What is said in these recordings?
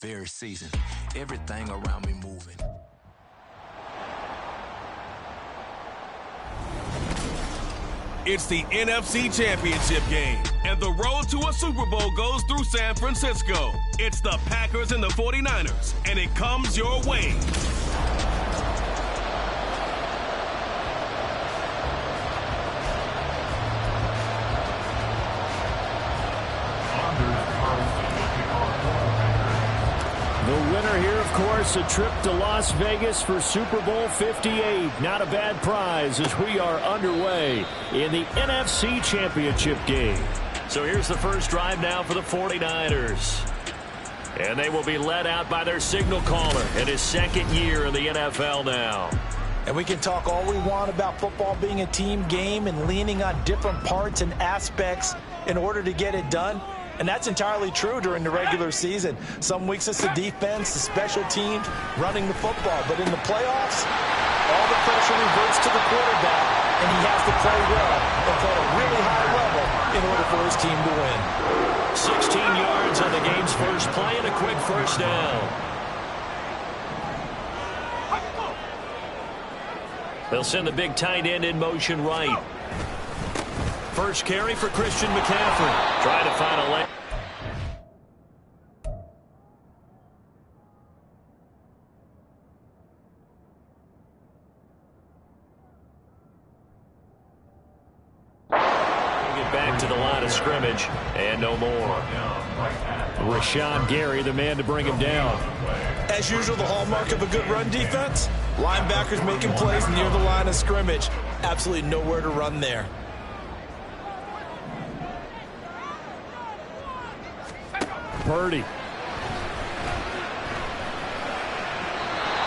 very season. Everything around me moving. It's the NFC Championship game, and the road to a Super Bowl goes through San Francisco. It's the Packers and the 49ers, and it comes your way. The winner here, of course, a trip to Las Vegas for Super Bowl 58. Not a bad prize as we are underway in the NFC Championship game. So here's the first drive now for the 49ers. And they will be led out by their signal caller in his second year in the NFL now. And we can talk all we want about football being a team game and leaning on different parts and aspects in order to get it done. And that's entirely true during the regular season. Some weeks it's the defense, the special teams, running the football. But in the playoffs, all the pressure reverts to the quarterback, and he has to play well and play at a really high level in order for his team to win. 16 yards on the game's first play and a quick first down. They'll send the big tight end in motion right. First carry for Christian McCaffrey. Trying to find a lane. Get back to the line of scrimmage, and no more. Rashawn Gary, the man to bring him down. As usual, the hallmark of a good run defense, linebackers making plays near the line of scrimmage. Absolutely nowhere to run there. Purdy.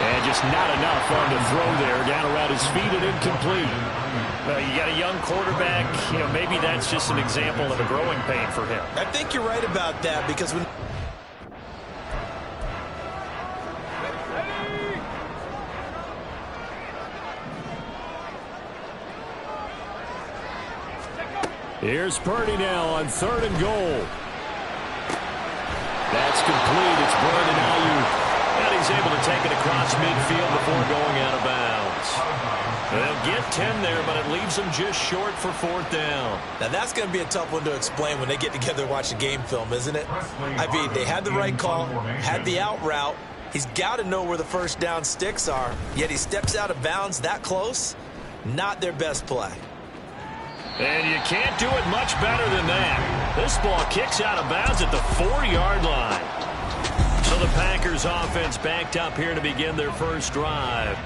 And just not enough on the throw there. Down around his feet and incomplete. Well, you got a young quarterback. Maybe that's just an example of a growing pain for him. I think you're right about that because when... Here's Purdy now on 3rd and goal. That's complete. It's Brandon Ayuk. And he's able to take it across midfield before going out of bounds. They'll get 10 there, but it leaves them just short for 4th down. Now, that's going to be a tough one to explain when they get together and watch the game film, isn't it? I mean, they had the right call, had the out route. He's got to know where the first down sticks are, yet he steps out of bounds that close. Not their best play. And you can't do it much better than that. This ball kicks out of bounds at the 4-yard line. So the Packers offense backed up here to begin their first drive.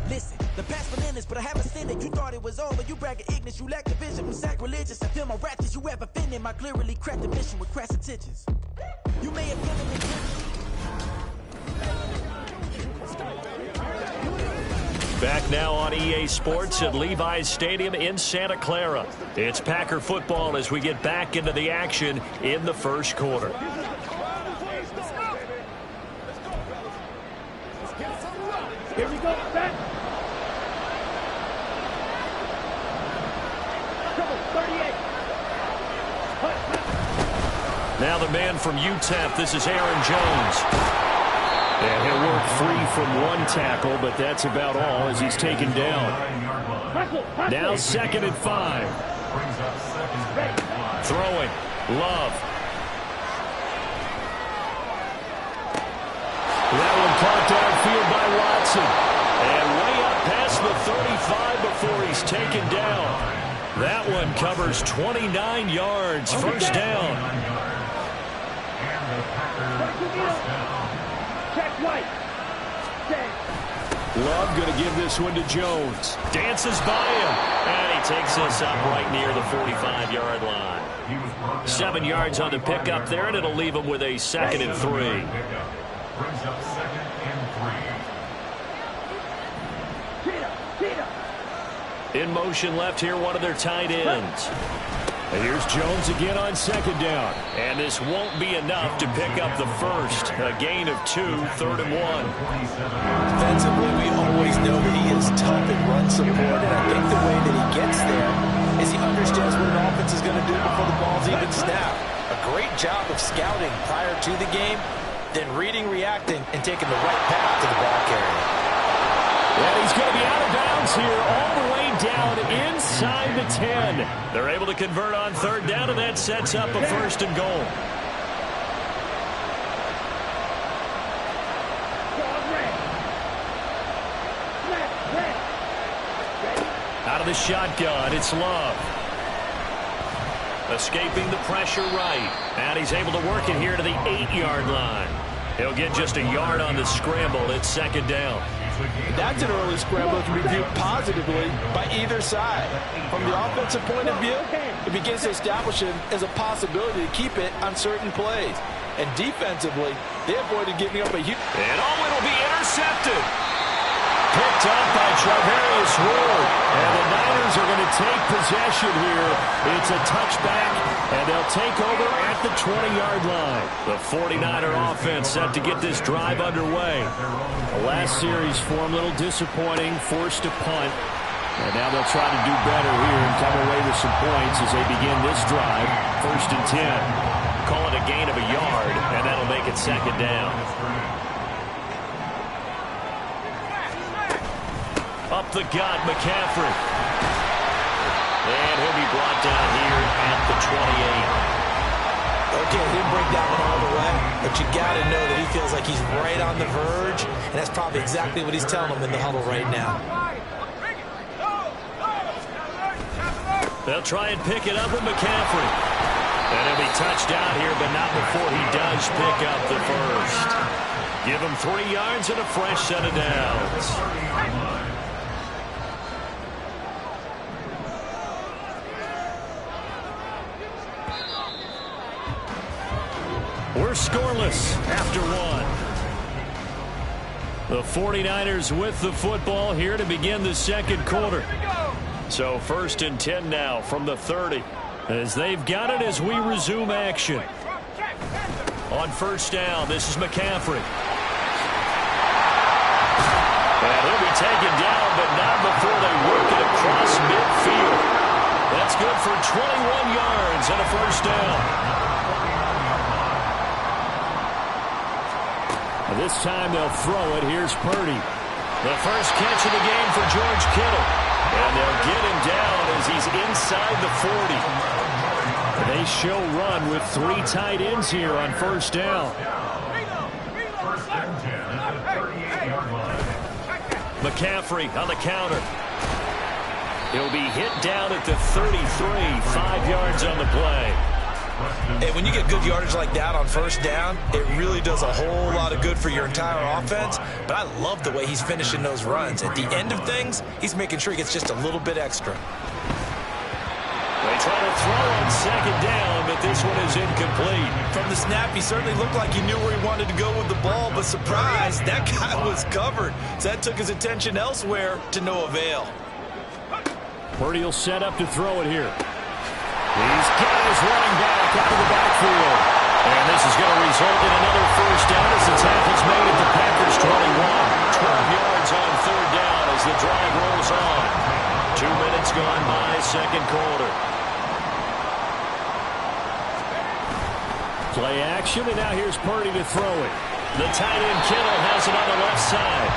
Listen, the past bananas, but I haven't seen it. You thought it was over. You bragging ignorance. You lack the vision. You sacrilegious. I feel my ratchets. You ever offended my clearly cracked the mission with crass intentions. You may have given me. Back now on EA Sports at Levi's Stadium in Santa Clara. It's Packer football as we get back into the action in the first quarter. Here we go, set. Trouble, 38. Now the man from UTEP, this is Aaron Jones. And he'll work free from one tackle, but that's about all as he's taken down. Now 2nd and 5. Throwing. Love. That one caught downfield by Watson. And way up past the 35 before he's taken down. That one covers 29 yards. First down. Check white. Love going to give this one to Jones. Dances by him. And he takes us up right near the 45-yard line. 7 yards on the pickup there, and it'll leave him with a 2nd and 3. Brings up 2nd and 3. In motion left here, one of their tight ends. And here's Jones again on second down. And this won't be enough to pick up the first. A gain of 2, 3rd and 1. Defensively, we always know that he is tough in run support, and I think the way that he gets there is he understands what an offense is going to do before the ball's even snapped. A great job of scouting prior to the game, then reading, reacting, and taking the right path to the ball carrier. And he's going to be out of bounds here all the way down inside the 10. They're able to convert on 3rd down, and that sets up a 1st and goal. Out of the shotgun, it's Love. Escaping the pressure right. And he's able to work it here to the 8-yard line. He'll get just a yard on the scramble. It's 2nd down. That's an early scramble that can be viewed positively by either side. From the offensive point of view, it begins to establish it as a possibility to keep it on certain plays. And defensively, they avoided giving up a huge... And it'll be intercepted. Picked up by Charvarius Ward. And the Niners are going to take possession here. It's a touchback, and they'll take over at the 20-yard line. The 49er offense set to get this drive underway. The last series for him, a little disappointing, forced a punt. And now they'll try to do better here and come away with some points as they begin this drive. 1st and 10. Call it a gain of a yard, and that'll make it 2nd down. Up the gut, McCaffrey. And he'll be brought down here at the 28. Okay, he didn't break that one all the way, but you got to know that he feels like he's right on the verge, and that's probably exactly what he's telling them in the huddle right now. They'll try and pick it up with McCaffrey. And he'll be touched out here, but not before he does pick up the first. Give him 3 yards and a fresh set of downs. We're scoreless after 1. The 49ers with the football here to begin the 2nd quarter. So 1st and 10 now from the 30. As they've got it as we resume action. On 1st down, this is McCaffrey. And he'll be taken down, but not before they work it across midfield. That's good for 21 yards and a 1st down. This time they'll throw it. Here's Purdy. The first catch of the game for George Kittle. And they'll get him down as he's inside the 40. They show run with 3 tight ends here on 1st down. McCaffrey on the counter. He'll be hit down at the 33, 5 yards on the play. And when you get good yardage like that on 1st down, it really does a whole lot of good for your entire offense. But I love the way he's finishing those runs. At the end of things, he's making sure he gets just a little bit extra. They try to throw on 2nd down, but this one is incomplete. From the snap, he certainly looked like he knew where he wanted to go with the ball, but surprise, that guy was covered. So that took his attention elsewhere to no avail. Purdy will set up to throw it here. He's got his running back out of the backfield. And this is going to result in another 1st down as the tackle's made at the Packers 21. 12 yards on 3rd down as the drive rolls on. 2 minutes gone by, 2nd quarter. Play action, and now here's Purdy to throw it. The tight end Kittle has it on the left side.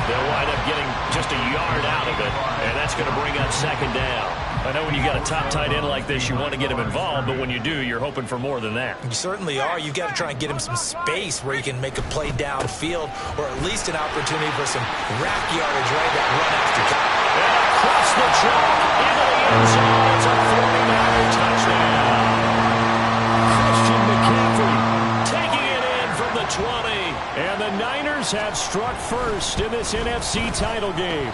They'll wind up getting just a yard out of it, and that's going to bring up 2nd down. I know when you got a top tight end like this, you want to get him involved, but when you do, you're hoping for more than that. You certainly are. You've got to try and get him some space where he can make a play downfield, or at least an opportunity for some rack yardage, right? That run after. And across the track, into the end zone. It's a 49er touchdown. Christian McCaffrey taking it in from the 20. And the Niners have struck first in this NFC title game.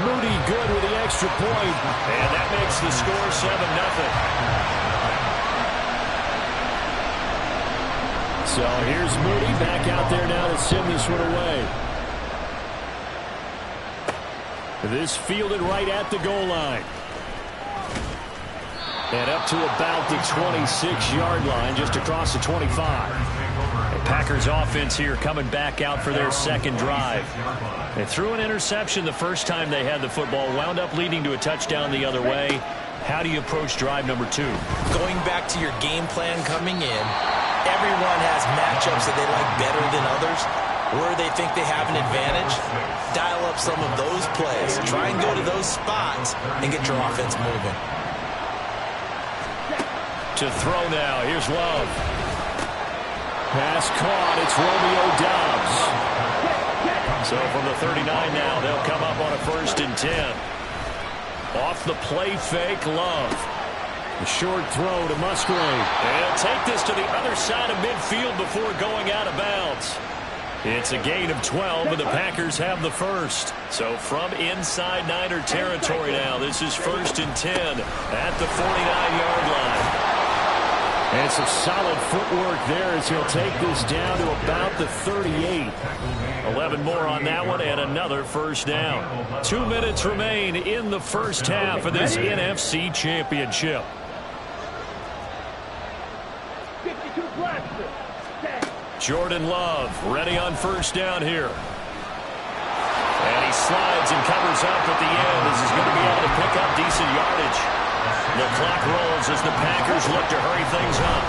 Moody good with the extra point. And that makes the score 7-0. So here's Moody back out there now to send this one away. This fielded right at the goal line. And up to about the 26-yard line, just across the 25. The Packers offense here coming back out for their second drive. They threw an interception the first time they had the football, wound up leading to a touchdown the other way. How do you approach drive number 2? Going back to your game plan coming in, everyone has matchups that they like better than others. Where they think they have an advantage, dial up some of those plays. Try and go to those spots and get your offense moving. To throw now, here's Love. Pass caught, it's Romeo Doubs. So from the 39 now, they'll come up on a 1st and 10. Off the play fake, Love. A short throw to Musgrave. They'll take this to the other side of midfield before going out of bounds. It's a gain of 12, and the Packers have the first. So from inside Niner territory now, this is 1st and 10 at the 49-yard line. And some solid footwork there as he'll take this down to about the 38. 11 more on that one and another first down. 2 minutes remain in the first half of this NFC Championship. 52 blaster. Jordan Love ready on first down here. And he slides and covers up at the end as he's going to be able to pick up decent yardage. The clock rolls as the Packers look to hurry things up.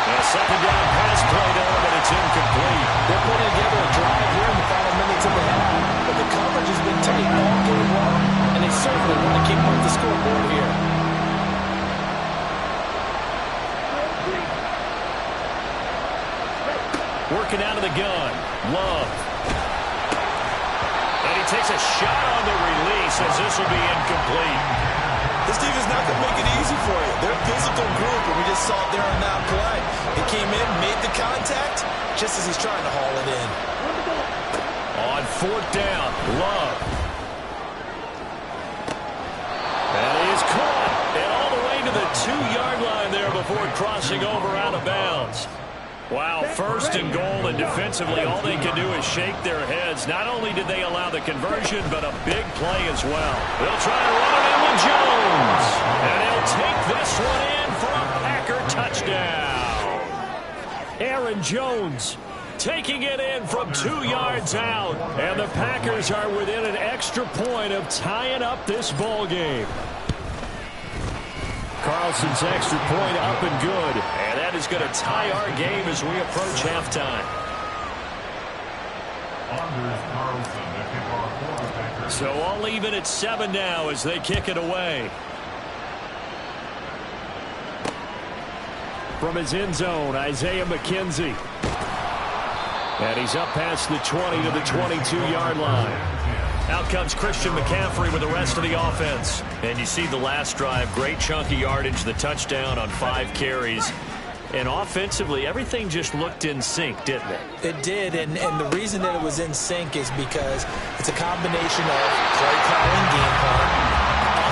A second down pass played on, but it's incomplete. They're putting together a drive here in the final minutes of the half, but the coverage has been tight all game long, and they certainly want to keep up the scoreboard here. Working out of the gun. Love. And he takes a shot on the release as this will be incomplete. This team is not going to make it easy for you. They're a physical group, and we just saw it there on that play. He came in, made the contact, just as he's trying to haul it in. On 4th down, Love. And he is caught. And all the way to the 2-yard line there before crossing over out of bounds. Wow, 1st and goal, and defensively all they can do is shake their heads. Not only did they allow the conversion, but a big play as well. They'll try to run it in with Jones. And he'll take this one in for a Packer touchdown. Aaron Jones taking it in from 2 yards out. And the Packers are within an extra point of tying up this ball game. Carlson's extra point up and good. And that is going to tie our game as we approach halftime. So I'll leave it at 7 now as they kick it away. From his end zone, Isaiah McKenzie. And he's up past the 20 to the 22-yard line. Out comes Christian McCaffrey with the rest of the offense. And you see the last drive, great chunky yardage, the touchdown on 5 carries. And offensively, everything just looked in sync, didn't it? It did, and the reason that it was in sync is because it's a combination of play calling, game plan,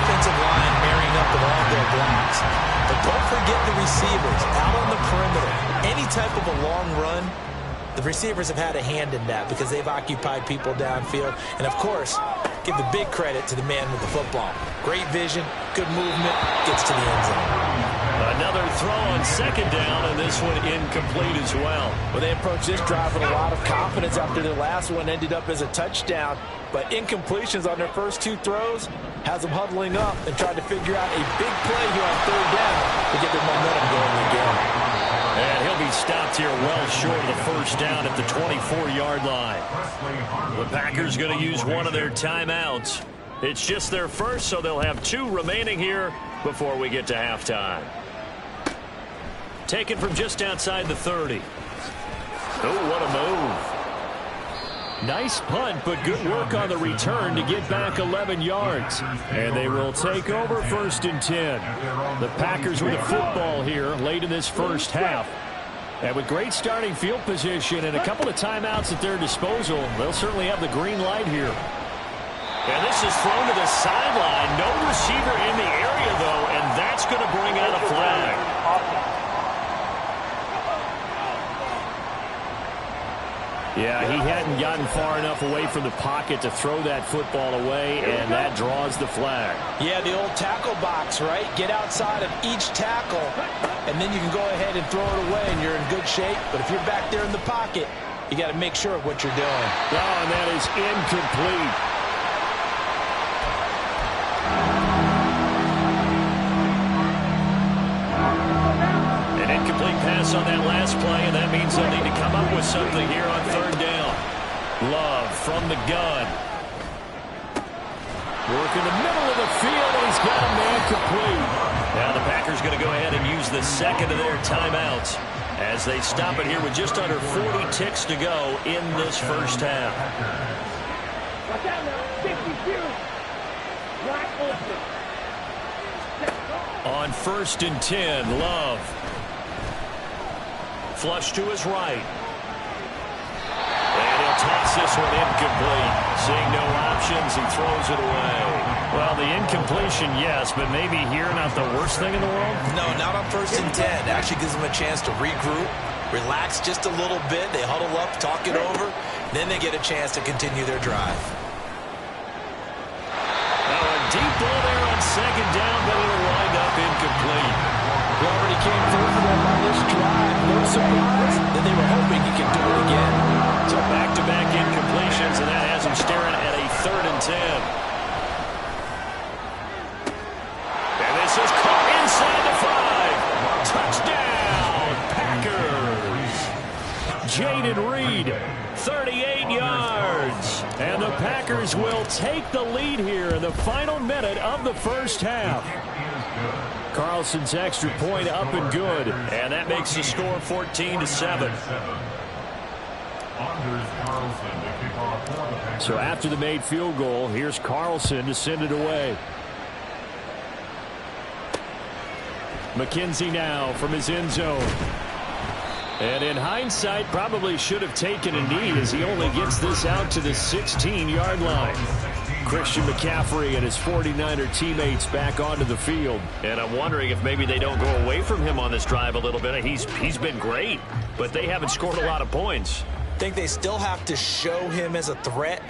offensive line marrying up with all their blocks. But don't forget the receivers out on the perimeter. Any type of a long run, the receivers have had a hand in that because they've occupied people downfield. And, of course, give the big credit to the man with the football. Great vision, good movement, gets to the end zone. Another throw on 2nd down, and this one incomplete as well. Well, they approached this drive with a lot of confidence after their last one ended up as a touchdown. But incompletions on their first 2 throws has them huddling up and trying to figure out a big play here on 3rd down to get their momentum going again. And he'll be stopped here well short of the first down at the 24-yard line. The Packers going to use one of their timeouts. It's just their first, so they'll have 2 remaining here before we get to halftime. Taken from just outside the 30. Oh, what a move. Nice punt, but good work on the return to get back 11 yards. And they will take over 1st and 10. The Packers with the football here late in this first half. And with great starting field position and a couple of timeouts at their disposal, they'll certainly have the green light here. And this is thrown to the sideline. No receiver in the area, though, and that's going to bring out a flag. Yeah, he hadn't gotten far enough away from the pocket to throw that football away, and that draws the flag. Yeah, the old tackle box, right? Get outside of each tackle, and then you can go ahead and throw it away, and you're in good shape. But if you're back there in the pocket, you got to make sure of what you're doing. Oh, and that is incomplete. An incomplete pass on that last play, and that means they'll need to come up with something here on third down. Love from the gun. Work in the middle of the field, and he's got a man complete. Now the Packers going to go ahead and use the second of their timeouts as they stop it here with just under 40 ticks to go in this first half. Watch out now. 52. Right open. On 1st and 10, Love. Flush to his right. And he'll toss this one incomplete. Seeing no options, he throws it away. Well, the incompletion, yes, but maybe here not the worst thing in the world? No, not on 1st and 10. Actually gives them a chance to regroup, relax just a little bit. They huddle up, talk it over. Then they get a chance to continue their drive. Now a deep ball there on 2nd down, but it'll wind up incomplete. He already came through for them on this drive. No surprise that they were hoping he could do it again. So back-to-back incompletions, and that has him staring at a 3rd and 10. And this is caught inside the 5. Touchdown, Packers. Jaden Reed, 38 yards. And the Packers will take the lead here in the final minute of the first half. Carlson's extra point up and good. And that makes the score 14-7. So after the made field goal, here's Carlson to send it away. McKenzie now from his end zone. And in hindsight, probably should have taken a knee as he only gets this out to the 16-yard line. Christian McCaffrey and his 49er teammates back onto the field. And I'm wondering if maybe they don't go away from him on this drive a little bit. He's been great, but they haven't scored a lot of points. I think they still have to show him as a threat.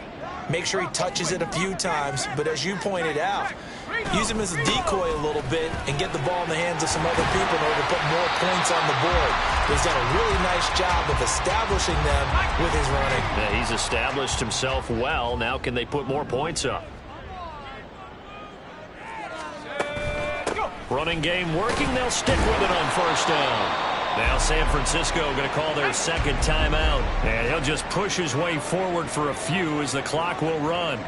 Make sure he touches it a few times. But as you pointed out, use him as a decoy a little bit and get the ball in the hands of some other people in order to put more points on the board. He's done a really nice job of establishing them with his running. Yeah, he's established himself well. Now can they put more points up? Running game working. They'll stick with it on 1st down. Now San Francisco going to call their 2nd timeout. And he'll just push his way forward for a few as the clock will run.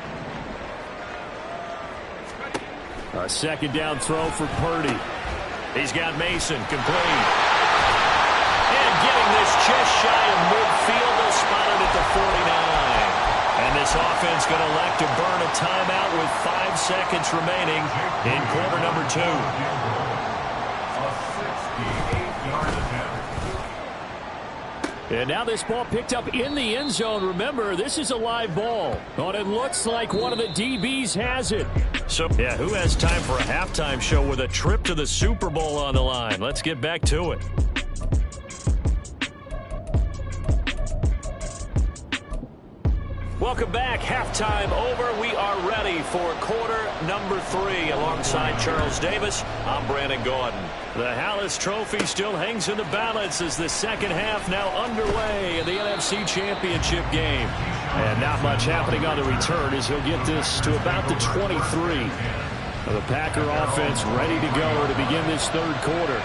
A 2nd down throw for Purdy. He's got Mason complete. And getting this just shy of midfield. They'll spot it at the 49. And this offense going to elect to burn a timeout with 5 seconds remaining in quarter number 2. And now this ball picked up in the end zone. Remember, this is a live ball. But it looks like one of the DBs has it. So, yeah, who has time for a halftime show with a trip to the Super Bowl on the line? Let's get back to it. Welcome back. Halftime over. We are ready for quarter number 3. Alongside Charles Davis, I'm Brandon Gordon. The Hallis Trophy still hangs in the balance as the second half now underway in the NFC Championship game. And not much happening on the return as he'll get this to about the 23. The Packer offense ready to go to begin this third quarter.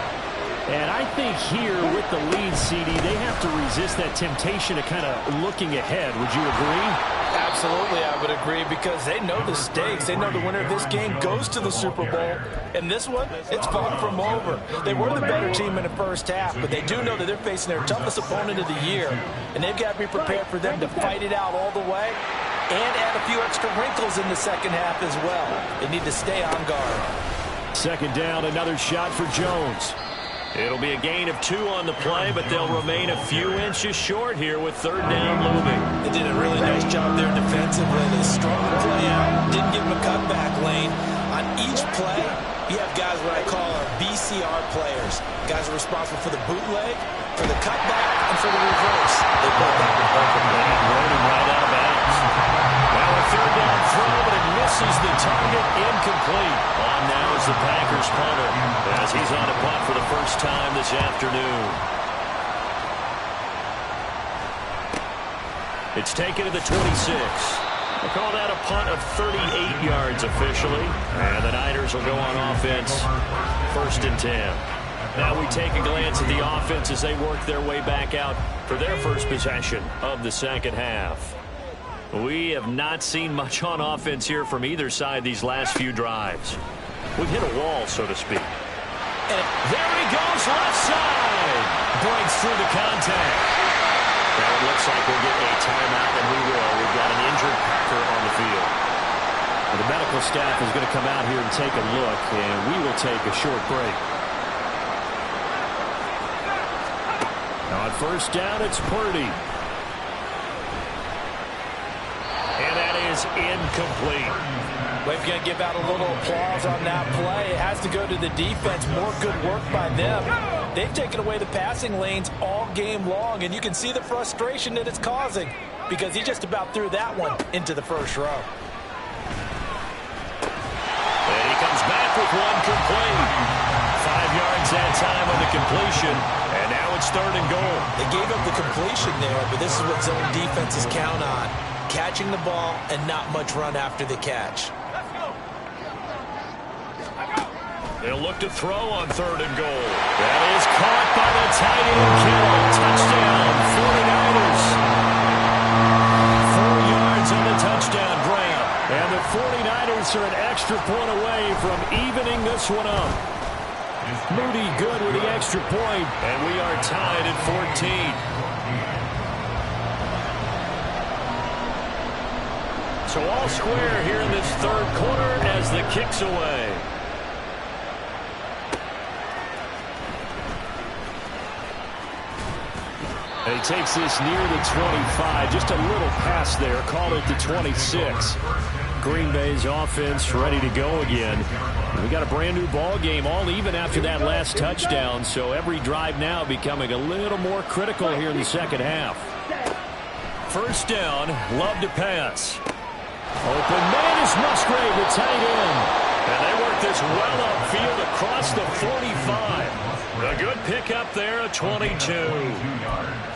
And I think here with the lead, CD, they have to resist that temptation of kind of looking ahead. Would you agree? Absolutely, I would agree, because they know the stakes. They know the winner of this game goes to the Super Bowl. And this one, it's far from over. They were the better team in the first half, but they do know that they're facing their toughest opponent of the year. And they've got to be prepared for them to fight it out all the way and add a few extra wrinkles in the second half as well. They need to stay on guard. 2nd down, another shot for Jones. It'll be a gain of 2 on the play, but they'll remain a few inches short here with 3rd down looming. They did a really nice job there defensively. They strung the play out, didn't give them a cutback lane. On each play, you have guys what I call our BCR players. Guys are responsible for the bootleg, for the cutback, and for the reverse. They played that one perfectly. the Packers punter as he's on a punt for the first time this afternoon. It's taken to the 26. We'll call that a punt of 38 yards officially. And the Niners will go on offense, 1st and 10. Now we take a glance at the offense as they work their way back out for their first possession of the second half. We have not seen much on offense here from either side these last few drives. We've hit a wall, so to speak. And there he goes, left side. Breaks through the contact. Now it looks like we'll get a timeout, and we will. We've got an injured Packer on the field. Well, the medical staff is going to come out here and take a look, and we will take a short break. On 1st down, it's Purdy. And that is incomplete. We're going to give out a little applause on that play. It has to go to the defense. More good work by them. They've taken away the passing lanes all game long, and you can see the frustration that it's causing because he just about threw that one into the first row. And he comes back with one complete. 5 yards that time on the completion, and now it's 3rd and goal. They gave up the completion there, but this is what zone defenses count on. Catching the ball and not much run after the catch. They'll look to throw on 3rd and goal. That is caught by the tight end, Kittle. Touchdown, 49ers. 4 yards on the touchdown grab. And the 49ers are an extra point away from evening this one up. Moody good with the extra point. And we are tied at 14. So all square here in this 3rd quarter as the kick's away. And he takes this near the 25. Just a little pass there. Call it the 26. Green Bay's offense ready to go again. We got a brand new ball game, all even after that last touchdown. So every drive now becoming a little more critical here in the second half. 1st down, Love to pass. Open man is Musgrave, the tight end. And they work this well upfield across the 45. A good pickup there at 22.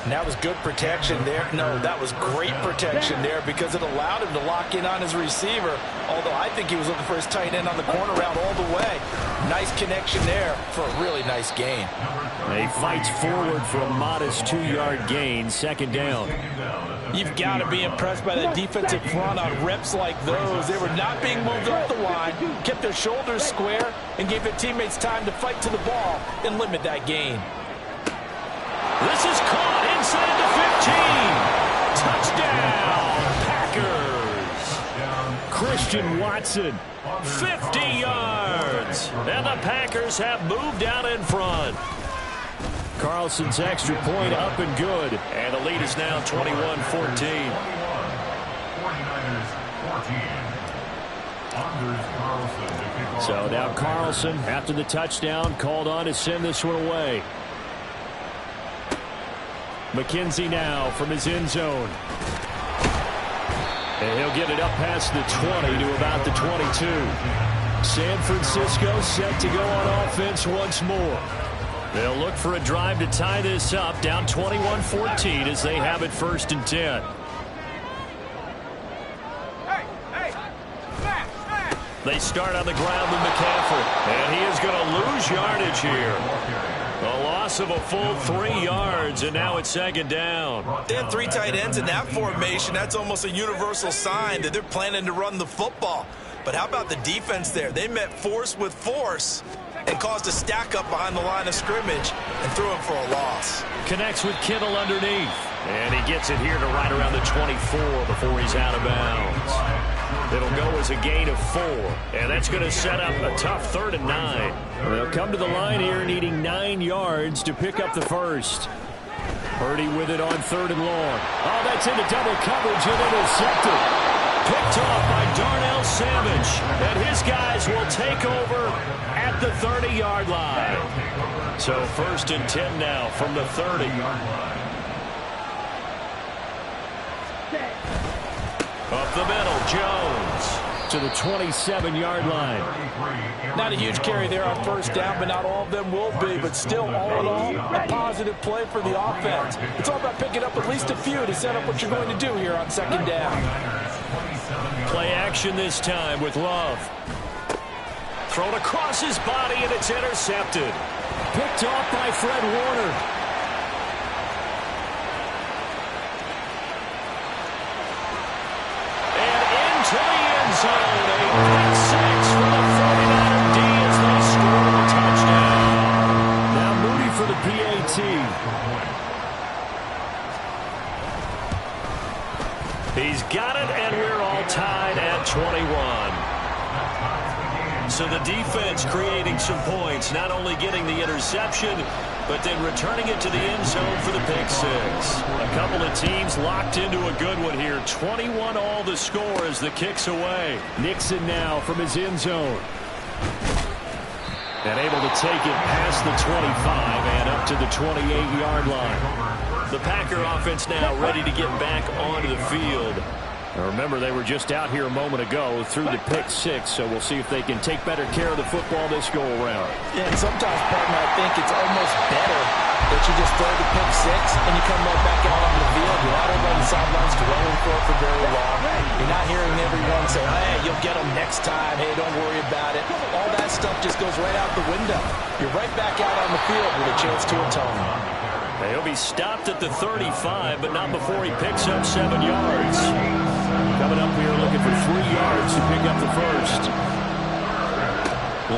And that was good protection there. No, that was great protection there because it allowed him to lock in on his receiver. Although I think he was looking for his tight end on the corner route all the way. Nice connection there for a really nice gain. He fights forward for a modest 2-yard gain, 2nd down. You've got to be impressed by that defensive front on reps like those. They were not being moved off the line, kept their shoulders square, and gave their teammates time to fight to the ball and limit that gain. This is caught inside the 15. Touchdown, Packers. Christian Watson. 50 yards. And the Packers have moved out in front. Carlson's extra point up and good. And the lead is now 21-14. So now Carlson, after the touchdown, called on to send this one away. McKenzie now from his end zone. And he'll get it up past the 20 to about the 22. San Francisco set to go on offense once more. They'll look for a drive to tie this up, down 21-14 as they have it 1st and 10. They start on the ground with McCaffrey, and he is going to lose yardage here. A loss of a full 3 yards, and now it's 2nd down. They had 3 tight ends in that formation. That's almost a universal sign that they're planning to run the football. But how about the defense there? They met force with force and caused a stack up behind the line of scrimmage and threw him for a loss. Connects with Kittle underneath. And he gets it here to right around the 24 before he's out of bounds. It'll go as a gain of 4. And that's going to set up a tough 3rd and 9. They'll come to the line here needing 9 yards to pick up the first. Purdy with it on 3rd and long. Oh, that's into double coverage and intercepted. Picked off by Darnell Savage. And his guys will take over at the 30-yard line. So 1st and 10 now from the 30. Up the middle, Jones. to the 27-yard line. Not a huge carry there on first down, but not all of them will be. But still, all in all, a positive play for the offense. It's all about picking up at least a few to set up what you're going to do here on second down. Play action this time with Love. Thrown across his body, and it's intercepted. Picked off by Fred Warner. And into the end zone. A pick six for the 49er D as they score a touchdown. Now Moody for the PAT. He's got it, and we're all tied at 21. So the defense creating some points, not only getting the interception, but then returning it to the end zone for the pick six. A couple of teams locked into a good one here. 21 all the score as the kick's away. Nixon now from his end zone. And able to take it past the 25 and up to the 28-yard line. The Packer offense now ready to get back onto the field. Now remember, they were just out here a moment ago through the pick six, so we'll see if they can take better care of the football this go-around. Yeah, and sometimes, partner, I think it's almost better that you just throw the pick six and you come right back out on the field. You're not over on the sidelines dwelling for very long. You're not hearing everyone say, hey, you'll get them next time. Hey, don't worry about it. All that stuff just goes right out the window. You're right back out on the field with a chance to atone. He'll be stopped at the 35, but not before he picks up 7 yards. Coming up here looking for 3 yards to pick up the first.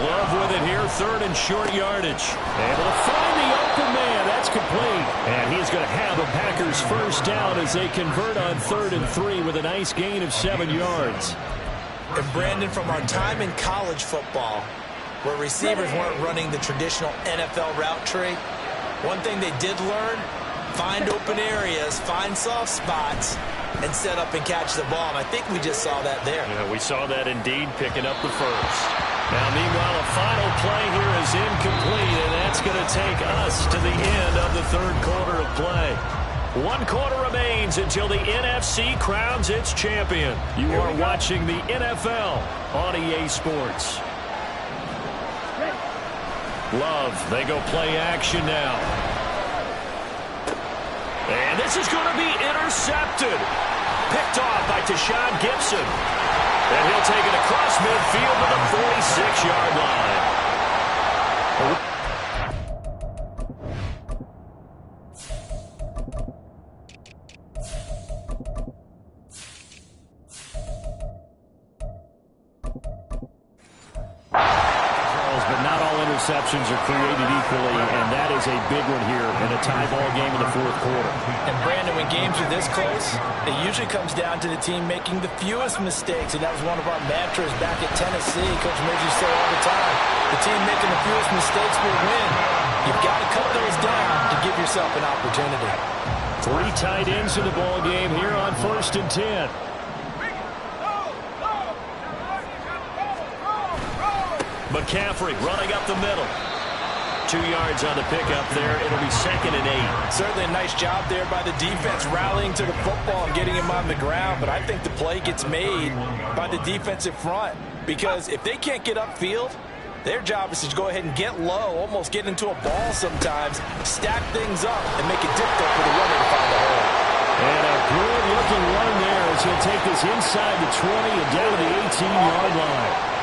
Love with it here, third and short yardage. Able to find the open man. That's complete. And he's going to have a Packers first down as they convert on 3rd and 3 with a nice gain of 7 yards. And Brandon, from our time in college football, where receivers weren't running the traditional NFL route tree, one thing they did learn, find open areas, find soft spots, and set up and catch the ball. And I think we just saw that there. Yeah, we saw that indeed, picking up the first. Now, meanwhile, a final play here is incomplete, and that's going to take us to the end of the third quarter of play. 1 quarter remains until the NFC crowns its champion. You are watching the NFL on EA Sports. Love, they go play action now. And this is going to be intercepted. Picked off by Tashawn Gibson. And he'll take it across midfield to the 46-yard line. Interceptions are created equally, and that is a big one here in a tie ball game in the fourth quarter. And Brandon, when games are this close, it usually comes down to the team making the fewest mistakes, and that was one of our mantras back at Tennessee. Coach Midge say all the time, the team making the fewest mistakes will win. You've got to cut those down to give yourself an opportunity. 3 tight ends in the ball game here on 1st and 10. McCaffrey running up the middle. 2 yards on the pickup there. It'll be 2nd and 8. Certainly a nice job there by the defense rallying to the football and getting him on the ground. But I think the play gets made by the defensive front. Because if they can't get upfield, their job is to go ahead and get low, almost get into a ball sometimes, stack things up, and make it difficult for the runner to find the hole. And a good-looking run there as he'll take this inside the 20 and down to the 18-yard line.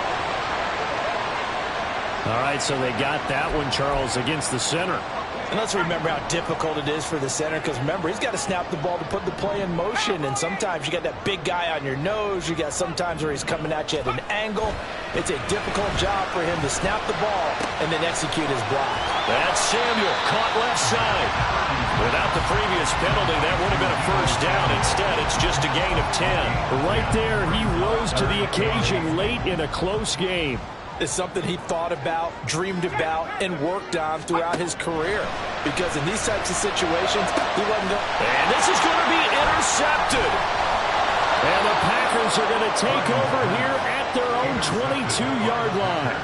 All right, so they got that one, Charles, against the center. And let's remember how difficult it is for the center, because remember, he's got to snap the ball to put the play in motion, and sometimes you got that big guy on your nose. You got sometimes where he's coming at you at an angle. It's a difficult job for him to snap the ball and then execute his block. That's Samuel, caught left side. Without the previous penalty, that would have been a first down. Instead, it's just a gain of 10. Right there, he rose to the occasion late in a close game. Is something he thought about, dreamed about, and worked on throughout his career. Because in these types of situations, he wasn't going. And this is going to be intercepted. And the Packers are going to take over here at their own 22-yard line.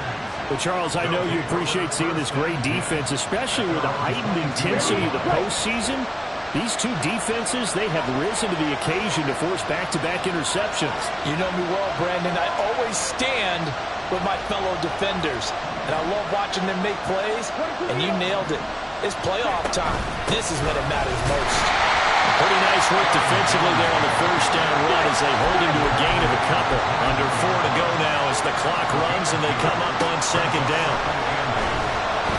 But, Charles, I know you appreciate seeing this great defense, especially with the heightened intensity of the postseason. These two defenses, they have risen to the occasion to force back-to-back interceptions. You know me well, Brandon. I always stand with my fellow defenders. And I love watching them make plays, and you nailed it. It's playoff time. This is when it matters most. Pretty nice work defensively there on the first down run as they hold him to a gain of a couple. Under 4 to go now as the clock runs and they come up on second down.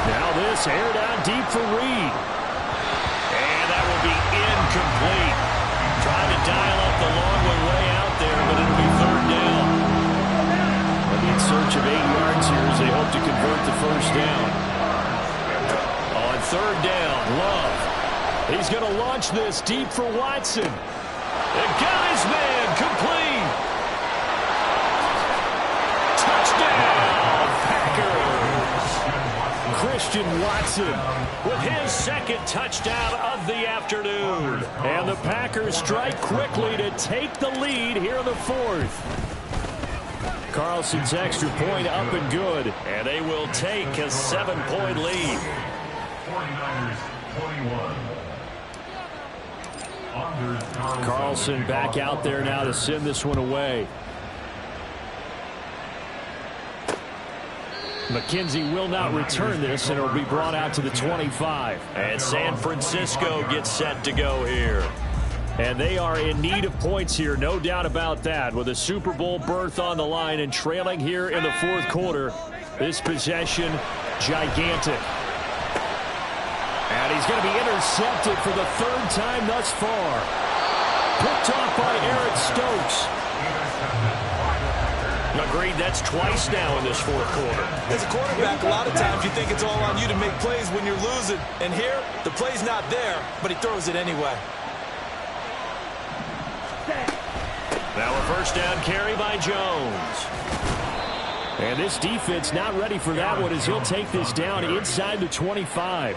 Now this aired out deep for Reed. And that will be incomplete. Trying to dial up the long one way out there, but it'll be third down. They'll be in search of 8 yards here as they hope to convert the first down. On third down, Love. He's going to launch this deep for Watson. And got his man complete. Touchdown, Packers. Christian Watson with his second touchdown of the afternoon. And the Packers strike quickly to take the lead here in the fourth. Carlson's extra point up and good. And they will take a 7-point lead. 49ers 21. Carlson back out there now to send this one away. McKenzie will not return this, and it will be brought out to the 25. And San Francisco gets set to go here. And they are in need of points here, no doubt about that. With a Super Bowl berth on the line and trailing here in the fourth quarter, this possession gigantic. And he's going to be intercepted for the third time thus far. Picked off by Eric Stokes. Agreed, that's twice now in this fourth quarter. As a quarterback, a lot of times you think it's all on you to make plays when you're losing. And here, the play's not there, but he throws it anyway. Now a first down carry by Jones. And this defense not ready for that one as he'll take this down inside the 25.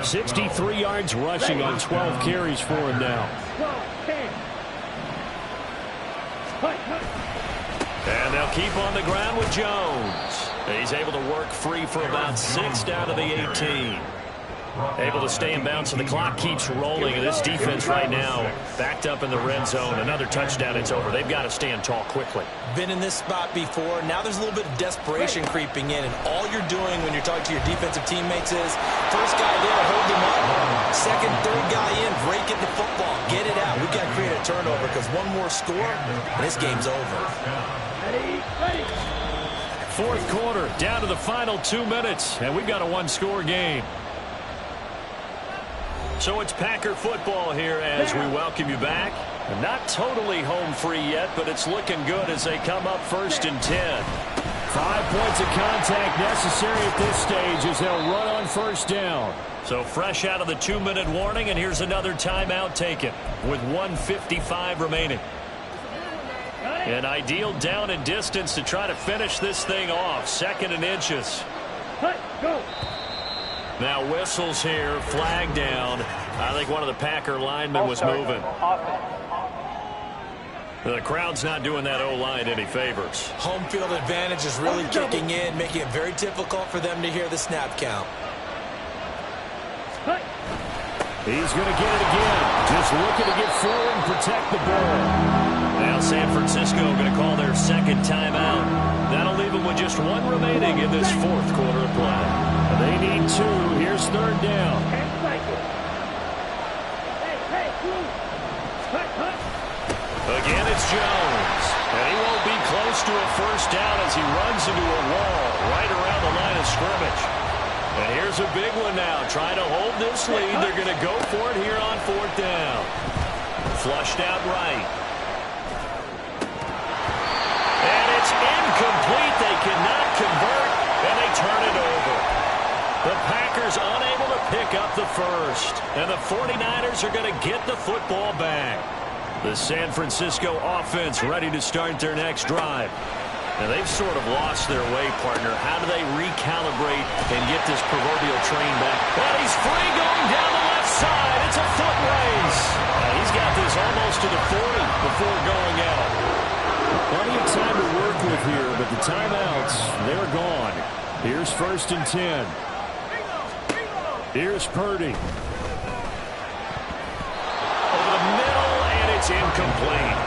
63 yards rushing on 12 carries for him now. And they'll keep on the ground with Jones. He's able to work free for about 6 down to the 18. Able to stay in bounds, so the clock keeps rolling. And this defense right now backed up in the red zone. Another touchdown, it's over. They've got to stand tall quickly. Been in this spot before. Now there's a little bit of desperation creeping in. And all you're doing when you're talking to your defensive teammates is, first guy there, hold him up. Second, third guy in, break it the football. Get it out. We've got to create a turnover because one more score, and this game's over. Fourth quarter, down to the final 2 minutes, and we've got a one-score game. So it's Packer football here as we welcome you back. Not totally home free yet, but it's looking good as they come up first and 10. 5 points of contact necessary at this stage as they'll run on first down. So fresh out of the 2-minute warning, and here's another timeout taken with 1:55 remaining. An ideal down and distance to try to finish this thing off. 2nd and inches. Go. Now whistles here, flag down. I think one of the Packer linemen was moving. The crowd's not doing that O-line any favors. Home field advantage is really kicking in, making it very difficult for them to hear the snap count. He's going to get it again. Just looking to get forward and protect the ball. Now San Francisco going to call their second timeout. That'll leave them with just 1 remaining in this fourth quarter of play. They need 2. Here's third down. Again, it's Jones. And he won't be close to a first down as he runs into a wall right around the line of scrimmage. And here's a big one now. Trying to hold this lead. They're going to go for it here on fourth down. Flushed out right. And it's incomplete. They cannot convert, and they turn it over. The Packers unable to pick up the first. And the 49ers are going to get the football back. The San Francisco offense ready to start their next drive. Now, they've sort of lost their way, partner. How do they recalibrate and get this proverbial train back? Well, he's free going down the left side. It's a foot race. He's got this almost to the 40 before going out. Plenty of time to work with here, but the timeouts, they're gone. Here's first and 10. Here's Purdy. it's incomplete.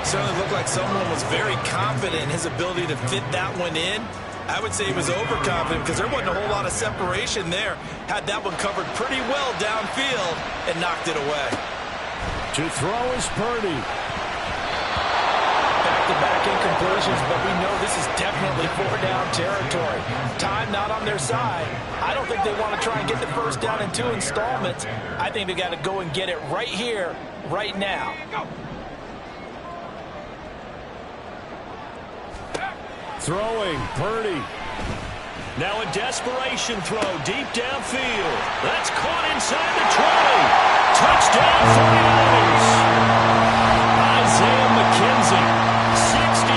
Certainly looked like someone was very confident in his ability to fit that one in. I would say he was overconfident because there wasn't a whole lot of separation there. Had that one covered pretty well downfield and knocked it away. To throw is Purdy. Back-to-back incompletions, but we know this is definitely four-down territory. Time not on their side. I don't think they want to try and get the first down in 2 installments. I think they got to go and get it right here, right now. Throwing, Purdy. Now a desperation throw deep downfield. That's caught inside the 20. Touchdown 49ers. Isaiah McKenzie, 61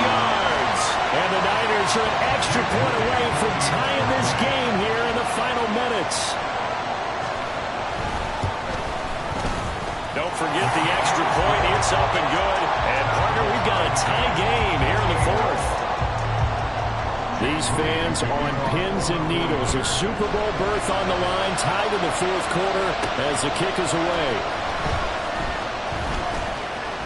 yards. And the Niners are an extra point away from tying this game here in the final minutes. Don't forget the extra point. It's up and good. And, partner, we've got a tie game here in the fourth. These fans on pins and needles. A Super Bowl berth on the line, tied in the fourth quarter as the kick is away.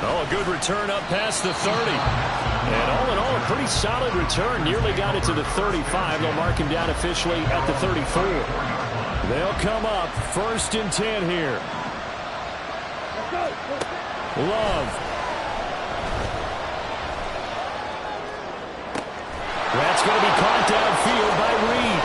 Oh, a good return up past the 30. And all in all, a pretty solid return. Nearly got it to the 35. They'll mark him down officially at the 34. They'll come up 1st and 10 here. Love. That's going to be caught downfield by Reed.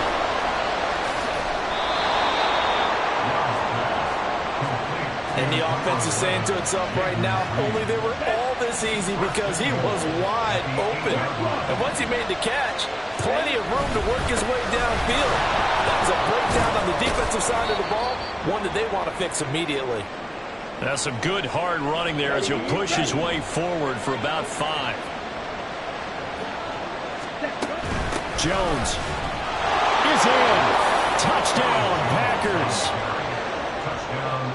And the offense is saying to itself right now, only they were all this easy because he was wide open. And once he made the catch, plenty of room to work his way downfield. That was a breakdown on the defensive side of the ball, one that they want to fix immediately. That's some good hard running there as he'll push his way forward for about 5. Jones is in. Touchdown, Packers.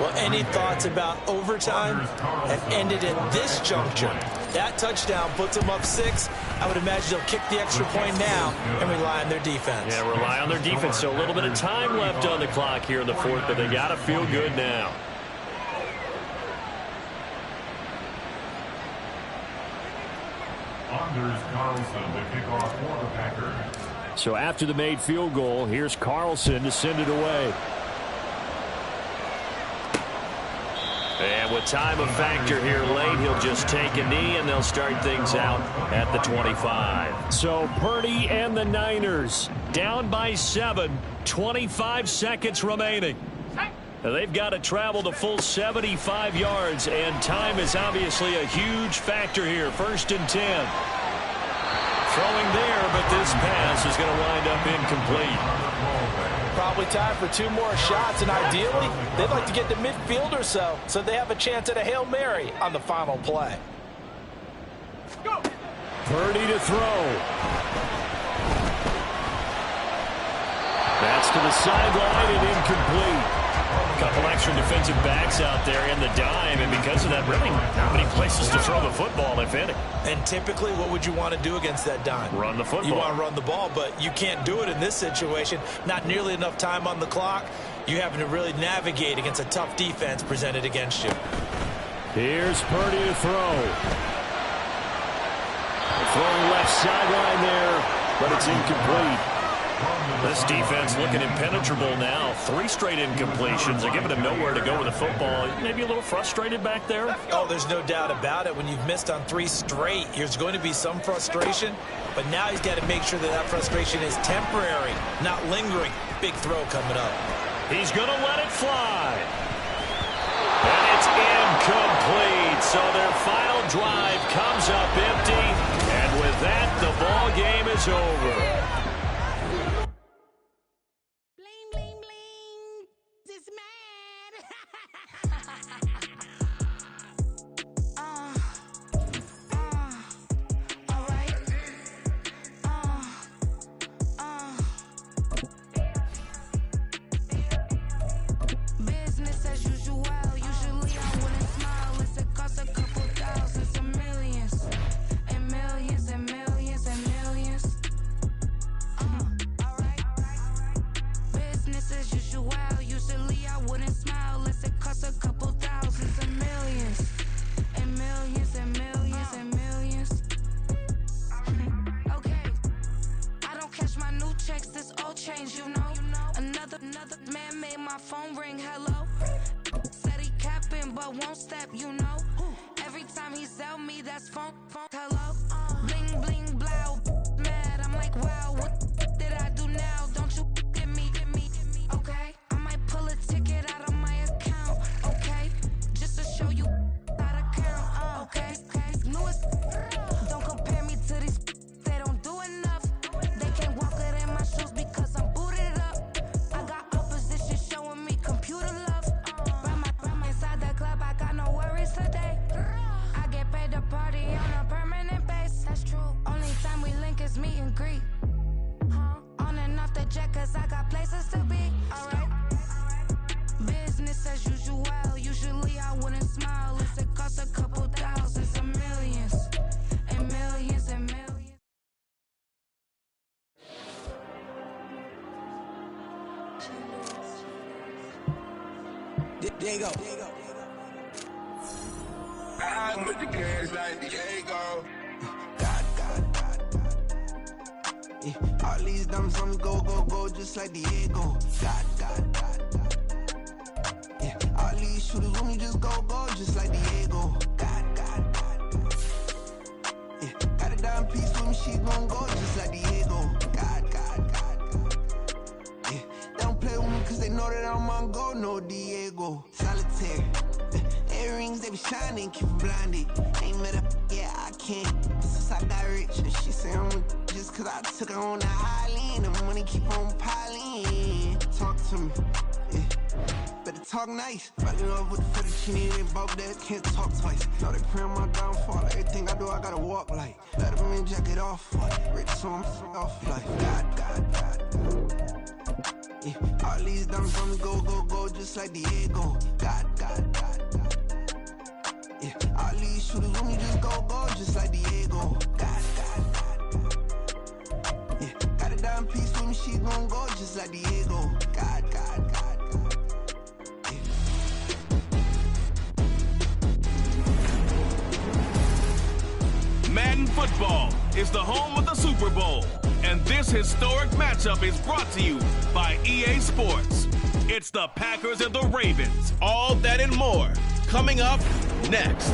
Well, any thoughts about overtime have ended at this juncture. That touchdown puts them up 6. I would imagine they'll kick the extra point now and rely on their defense. Yeah, rely on their defense. So a little bit of time left on the clock here in the fourth, but they got to feel good now. Anders Carlson to kick off for the Packers. So after the made field goal, here's Carlson to send it away. And with time a factor here late, he'll just take a knee, and they'll start things out at the 25. So Purdy and the Niners down by 7, 25 seconds remaining. Now they've got to travel the full 75 yards, and time is obviously a huge factor here. 1st and 10. Throwing there, but this pass is going to wind up incomplete. Probably time for 2 more shots, and ideally, they'd like to get to midfield or so they have a chance at a Hail Mary on the final play. Go. Purdy to throw. That's to the sideline and incomplete. Couple extra defensive backs out there in the dime, and because of that, really not many places to throw the football, if any. And typically, what would you want to do against that dime? Run the football. You want to run the ball, but you can't do it in this situation. Not nearly enough time on the clock. You're having to really navigate against a tough defense presented against you. Here's Purdy to throw. Throwing left sideline there, but it's incomplete. This defense looking impenetrable now. 3 straight incompletions. They're giving him nowhere to go with the football. Maybe a little frustrated back there? Oh, there's no doubt about it. When you've missed on 3 straight, there's going to be some frustration. But now he's got to make sure that frustration is temporary, not lingering. Big throw coming up. He's going to let it fly. And it's incomplete. So their final drive comes up empty. And with that, the ball game is over. me, that's funk, hello. Bling, bling, blow, mad. I'm like, wow, what did I do now? Don't you get me, okay? I might pull a ticket out of my account, okay? Just to show you how to count, okay? Newest, don't compare me to these, they don't do enough. They can't walk it in my shoes because I'm booted up. I got opposition showing me computer love. Run inside the club, I got no worries today. I get paid to party on a permanent base. That's true. Only time we link is meet and greet. On and off the jet, cause I got places to be. Alright. Business as usual. Usually I wouldn't smile if it cost a couple thousands and millions. And millions and millions. Diego. I'm with the cash like Diego. God. Yeah, all these diamonds on me go, just like Diego. God. Yeah, all these shooters on me just go, just like Diego. God. Yeah, got a dime piece with me, she gon' go just like Diego. God. Yeah, they don't play with me cause they know that I'm on go, no Diego. Solitaire. Earrings, they be shining, keep blinded. Ain't met up, yeah, I can't. Since I got rich, and she say I'm just cause I took her on the island. The money keep on piling. Talk to me, yeah. Better talk nice. Fall in love with the fettuccine, they both that can't talk twice. Now they praying my downfall. Everything I do, I gotta walk like. Let them in, jacket off. Rich, so I'm off like. God. Yeah, all these diamonds on me go, just like Diego. God. Yeah, all these shooters on me just go, just like Diego. God. Yeah, got a dime piece with me, she gon' go just like Diego. God. Yeah. Madden Football is the home of the Super Bowl. And this historic matchup is brought to you by EA Sports. It's the Packers and the Ravens. All that and more coming up next.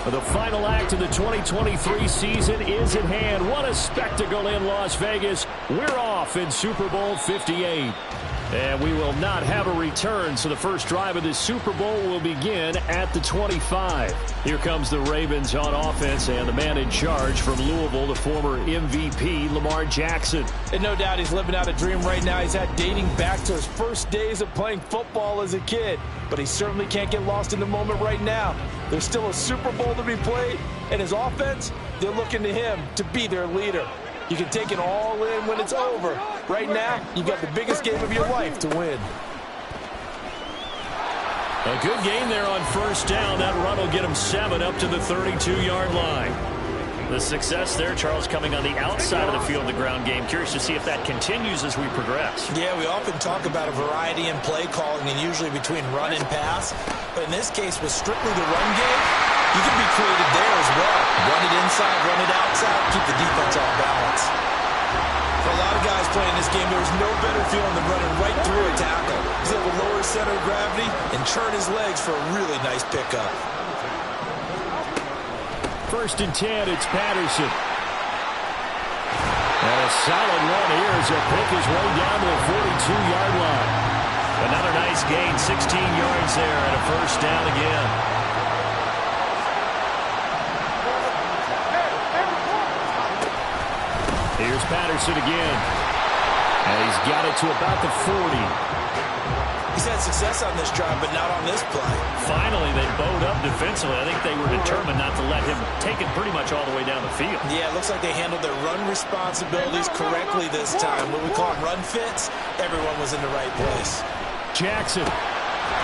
The final act of the 2023 season is at hand. What a spectacle in Las Vegas. We're off in Super Bowl 58. And we will not have a return, so the first drive of this Super Bowl will begin at the 25. Here comes the Ravens on offense, and the man in charge from Louisville, the former MVP, Lamar Jackson. And no doubt he's living out a dream right now. He's had dating back to his first days of playing football as a kid. But he certainly can't get lost in the moment right now. There's still a Super Bowl to be played, and his offense, they're looking to him to be their leader. You can take it all in when it's over. Right now, you got the biggest game of your life to win. A good game there on first down. That run will get him 7 up to the 32-yard line. The success there, Charles, coming on the outside of the field, the ground game. Curious to see if that continues as we progress. Yeah, we often talk about a variety in play calling and usually between run and pass. But in this case, with strictly the run game, you can be creative there as well. Run it inside, run it outside, keep the defense off balance. For a lot of guys playing this game, there's no better feeling than running right through a tackle. He's able to lower his center of gravity and turn his legs for a really nice pickup. First and 10, it's Patterson. And a solid run here as he'll pick his way down to the 42-yard line. Another nice gain, 16 yards there, and a first down again. Here's Patterson again. And he's got it to about the 40. He's had success on this drive, but not on this play. Finally, they bowed up defensively. I think they were determined not to let him take it pretty much all the way down the field. Yeah, it looks like they handled their run responsibilities correctly this time. What we call run fits, everyone was in the right place. Jackson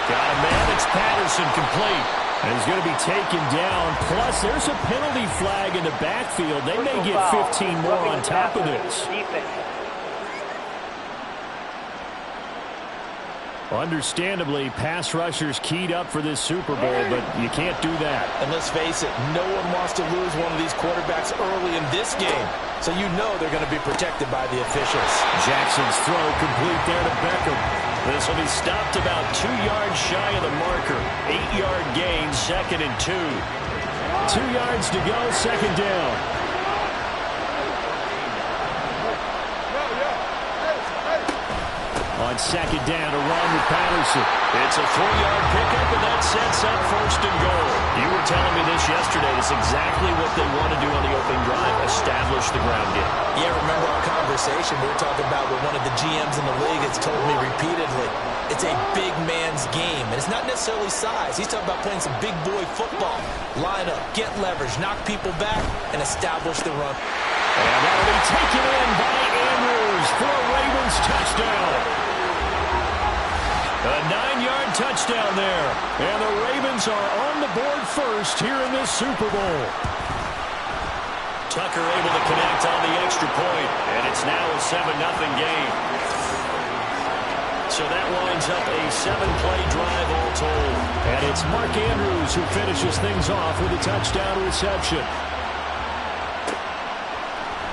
got a man. It's Patterson complete. And he's going to be taken down. Plus, there's a penalty flag in the backfield. They may get 15 more on top of this. Understandably, pass rushers keyed up for this Super Bowl, but you can't do that. And let's face it, no one wants to lose one of these quarterbacks early in this game. So you know they're going to be protected by the officials. Jackson's throw complete there to Beckham. This will be stopped about 2 yards shy of the marker. 8-yard gain, 2nd and 2. 2 yards to go, 2nd down. On 2nd down, a run with Patterson. It's a 3-yard pickup, and that sets up 1st and goal. You were telling me this yesterday. It's exactly what they want to do on the opening drive, establish the ground game. Yeah, remember our conversation we were talking about with one of the GMs in the league has told me repeatedly, it's a big man's game, and it's not necessarily size. He's talking about playing some big boy football. Line up, get leverage, knock people back, and establish the run. And that'll be taken in by Andrews for a Ravens touchdown. A 9-yard touchdown there. And the Ravens are on the board first here in this Super Bowl. Tucker able to connect on the extra point, and it's now a 7-0 game. So that winds up a 7-play drive all told. And it's Mark Andrews who finishes things off with a touchdown reception.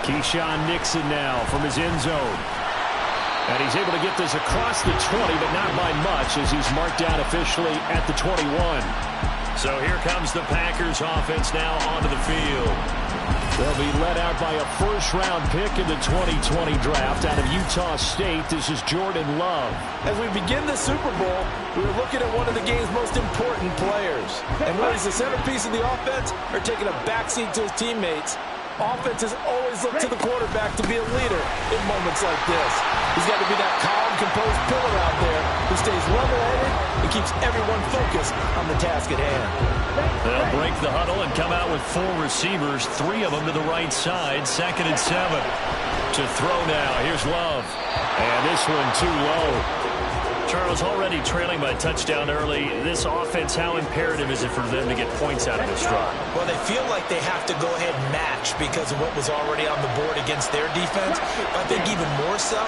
Keyshawn Nixon now from his end zone. And he's able to get this across the 20, but not by much as he's marked down officially at the 21. So here comes the Packers offense now onto the field. They'll be led out by a first-round pick in the 2020 draft out of Utah State. This is Jordan Love. As we begin the Super Bowl, we're looking at one of the game's most important players. And when he's the centerpiece of the offense or taking a backseat to his teammates, offenses always look to the quarterback to be a leader in moments like this. He's got to be that calm, composed pillar out there who stays level-headed and keeps everyone focused on the task at hand. They'll break the huddle and come out with 4 receivers, 3 of them to the right side, 2nd and 7. To throw now, here's Love. And this one too low. Charles, already trailing by a touchdown early. This offense, how imperative is it for them to get points out of this drive? Well, they feel like they have to go ahead and match because of what was already on the board against their defense. But I think even more so,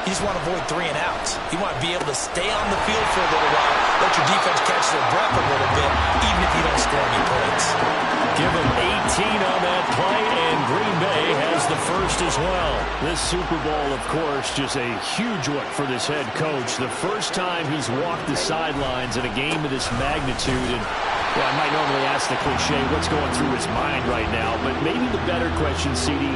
you just want to avoid 3 and outs. You want to be able to stay on the field for a little while, let your defense catch their breath a little bit, even if you don't score any points. Give them 18 on that play, and Green Bay has the first as well. This Super Bowl, of course, just a huge one for this head coach. The first time he's walked the sidelines in a game of this magnitude. And well, I might normally ask the cliche, what's going through his mind right now? But maybe the better question, CD,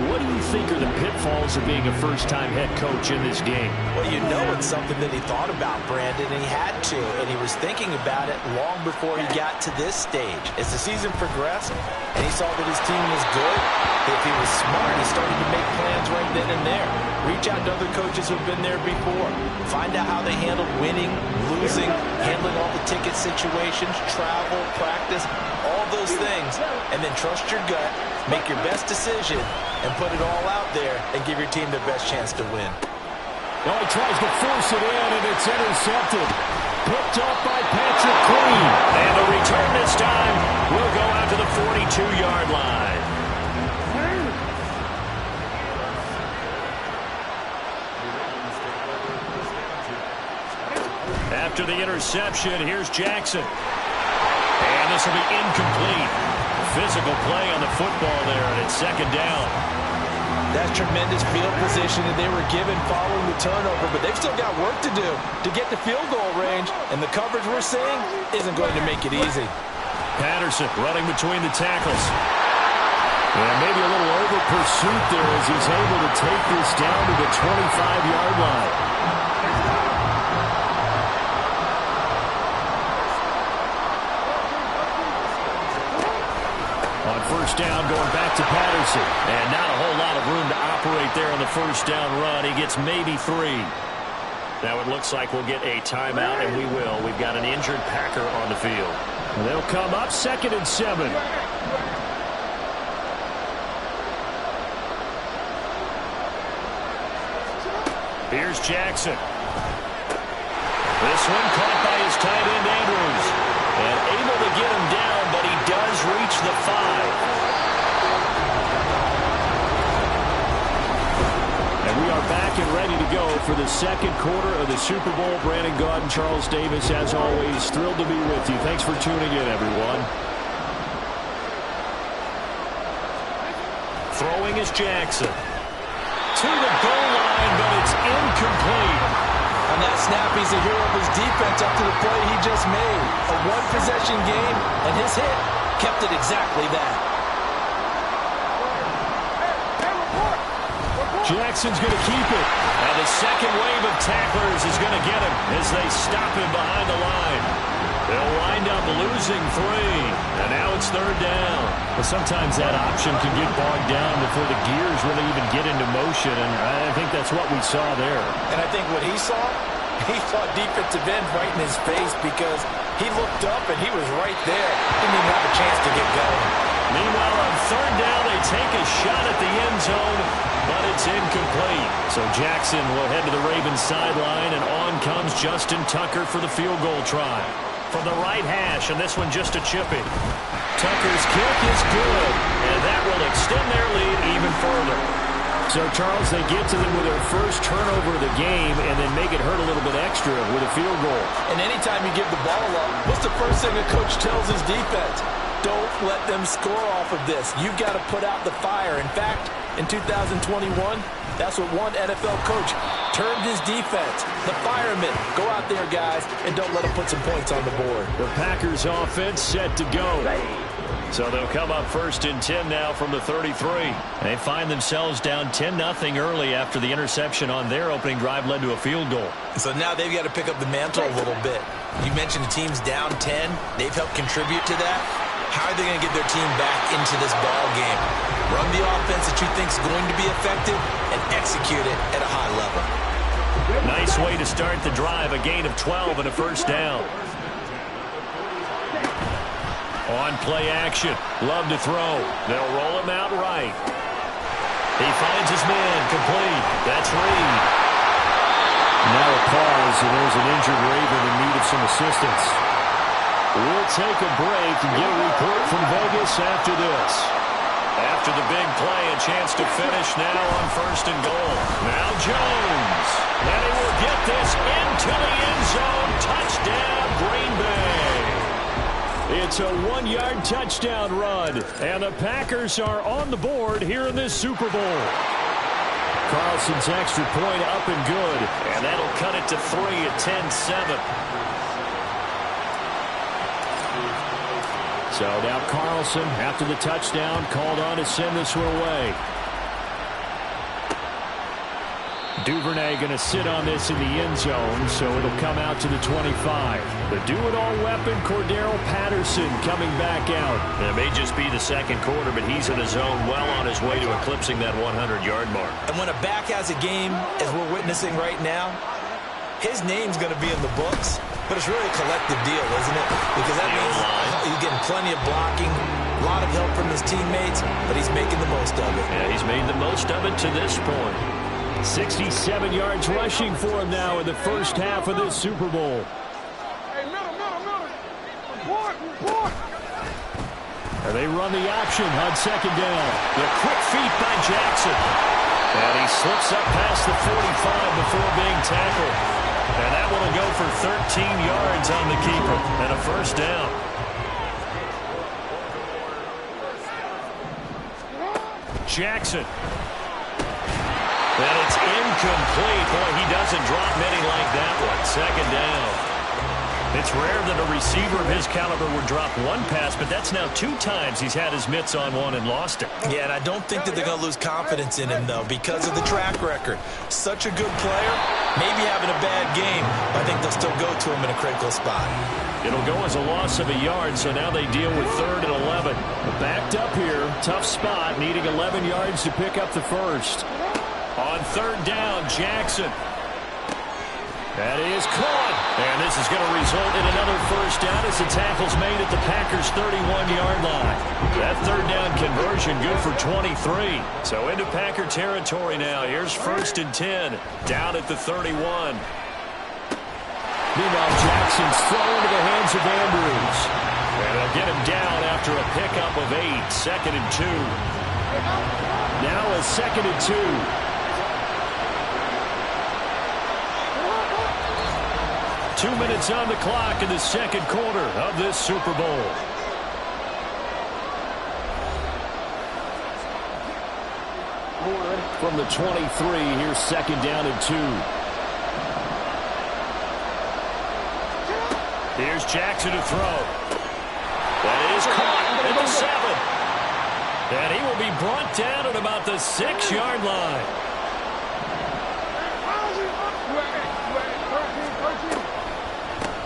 what do you think are the pitfalls of being a first-time head coach in this game? Well, you know it's something that he thought about, Brandon, and he had to. And he was thinking about it long before he got to this stage. As the season progressed and he saw that his team was good, if he was smart, he started to make plans right then and there. Reach out to other coaches who've been there before. Find out how they handled winning, losing, handling all the ticket situations, travel, practice, all those things. And then trust your gut, make your best decision, and put it all out there and give your team the best chance to win. Oh, he tries to force it in, and it's intercepted. Picked up by Patrick Queen. And the return this time will go out to the 42-yard line. After the interception, here's Jackson. And this will be incomplete. Physical play on the football there, and it's 2nd down. That's tremendous field position that they were given following the turnover, but they've still got work to do to get to field goal range, and the coverage we're seeing isn't going to make it easy. Patterson running between the tackles. And maybe a little over pursuit there as he's able to take this down to the 25-yard line. On first down, going back to Patterson. And not a whole lot of room to operate there on the first down run. He gets maybe 3. Now it looks like we'll get a timeout, and we will. We've got an injured Packer on the field. And they'll come up 2nd and 7. Here's Jackson. This one caught by his tight end, Andrews. for the second quarter of the Super Bowl. Brandon Gaudin, Charles Davis, as always, thrilled to be with you. Thanks for tuning in, everyone. Throwing is Jackson. To the goal line, but it's incomplete. On that snap, he's a hero of his defense up to the play he just made. A one-possession game, and his hit kept it exactly that. Jackson's going to keep it. And the second wave of tacklers is going to get him as they stop him behind the line. They'll wind up losing 3. And now it's third down. But sometimes that option can get bogged down before the gears really even get into motion. And I think that's what we saw there. And I think what he saw defensive end right in his face because he looked up and he was right there. Didn't even have a chance to get going. Meanwhile, on third down, they take a shot at the end zone, but it's incomplete. So Jackson will head to the Ravens sideline, and on comes Justin Tucker for the field goal try. From the right hash, and this one just a chippy. Tucker's kick is good, and that will extend their lead even further. So, Charles, they get to them with their first turnover of the game and then make it hurt a little bit extra with a field goal. And anytime you give the ball up, what's the first thing a coach tells his defense? Don't let them score off of this. You've got to put out the fire. In fact, in 2021, that's what one NFL coach termed his defense. The firemen. Go out there, guys, and don't let them put some points on the board. The Packers offense set to go. So they'll come up first and 10 now from the 33. They find themselves down 10-0 early after the interception on their opening drive led to a field goal. So now they've got to pick up the mantle a little bit. You mentioned the team's down 10. They've helped contribute to that. How are they going to get their team back into this ball game? Run the offense that you think is going to be effective and execute it at a high level. Nice way to start the drive. A gain of 12 and a first down. On play action. Love to throw. They'll roll him out right. He finds his man. Complete. That's Reed. Now a pause, and there's an injured Raven in need of some assistance. We'll take a break and get a report from Vegas after this. After the big play, a chance to finish now on first and goal. Now Jones. And he will get this into the end zone. Touchdown, Green Bay. It's a 1-yard touchdown run, and the Packers are on the board here in this Super Bowl. Carlson's extra point up and good. And that'll cut it to 3 at 10-7. So now Carlson, after the touchdown, called on to send this one away. Duvernay going to sit on this in the end zone, so it'll come out to the 25. The do-it-all weapon, Cordero Patterson, coming back out. It may just be the second quarter, but he's in a zone well on his way to eclipsing that 100-yard mark. And when a back has a game, as we're witnessing right now, his name's going to be in the books, but it's really a collective deal, isn't it? Because that means he's getting plenty of blocking, a lot of help from his teammates, but he's making the most of it. Yeah, he's made the most of it to this point. 67 yards rushing for him now in the first half of this Super Bowl. Hey, middle. Report. And they run the option on second down. The quick feet by Jackson. And he slips up past the 45 before being tackled. And that one will go for 13 yards on the keeper and a first down. Jackson. And it's incomplete. Boy, he doesn't drop many like that one. Second down. It's rare that a receiver of his caliber would drop one pass, but that's now 2 times he's had his mitts on one and lost it. Yeah, and I don't think that they're going to lose confidence in him, though, because of the track record. Such a good player, maybe having a bad game, but I think they'll still go to him in a critical spot. It'll go as a loss of a yard, so now they deal with 3rd and 11. Backed up here, tough spot, needing 11 yards to pick up the first. On 3rd down, Jackson. That is caught. And this is going to result in another first down as the tackle's made at the Packers' 31-yard line. That 3rd down conversion good for 23. So into Packer territory now. Here's 1st and 10 down at the 31. Meanwhile, Jackson's thrown into the hands of Andrews. And they'll get him down after a pickup of 8. 2nd and 2. Now a 2nd and 2. 2 minutes on the clock in the second quarter of this Super Bowl. From the 23, here's second down and 2. Here's Jackson to throw. That is caught at the 7. And he will be brought down at about the 6-yard line.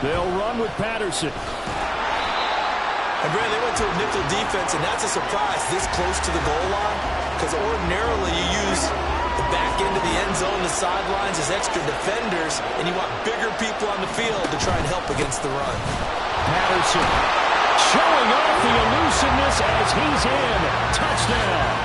They'll run with Patterson. And Brad, they went to a nickel defense, and that's a surprise this close to the goal line, because ordinarily you use the back end of the end zone, the sidelines as extra defenders, and you want bigger people on the field to try and help against the run. Patterson showing off the elusiveness as he's in. Touchdown.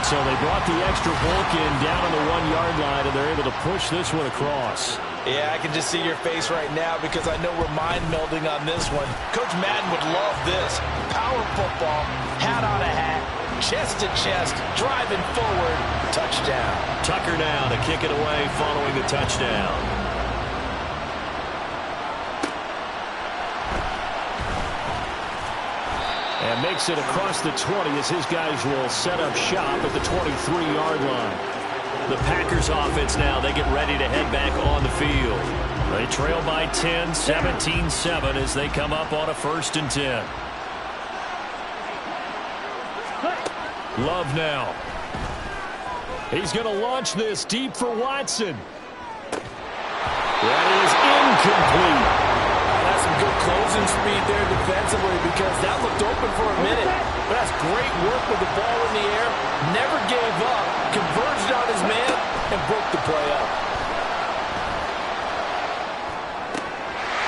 So they brought the extra bulk in down on the 1-yard line, and they're able to push this one across. Yeah, I can just see your face right now because I know we're mind-melding on this one. Coach Madden would love this. Power football, hat on a hat, chest to chest, driving forward, touchdown. Tucker now to kick it away following the touchdown. And makes it across the 20 as his guys will set up shop at the 23-yard line. The Packers offense now, they get ready to head back on the field. They trail by 10, 17-7 as they come up on a 1st and 10. Love now. He's going to launch this deep for Watson. That is incomplete. That's some good closing speed there defensively because that looked open for a minute. But that's great work with the ball in the air. Never gave up. Converged on his man and broke the play up.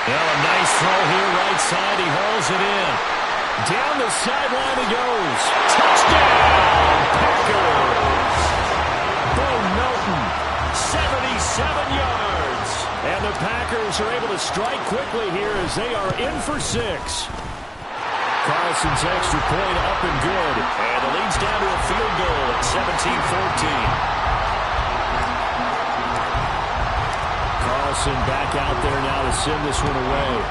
Well, a nice throw here right side. He hauls it in. Down the sideline he goes. Touchdown, Packers. Bo Melton, 77 yards. And the Packers are able to strike quickly here as they are in for 6. Carlson's extra point up and good. And the lead's down to a field goal at 17-14. Carlson back out there now to send this one away.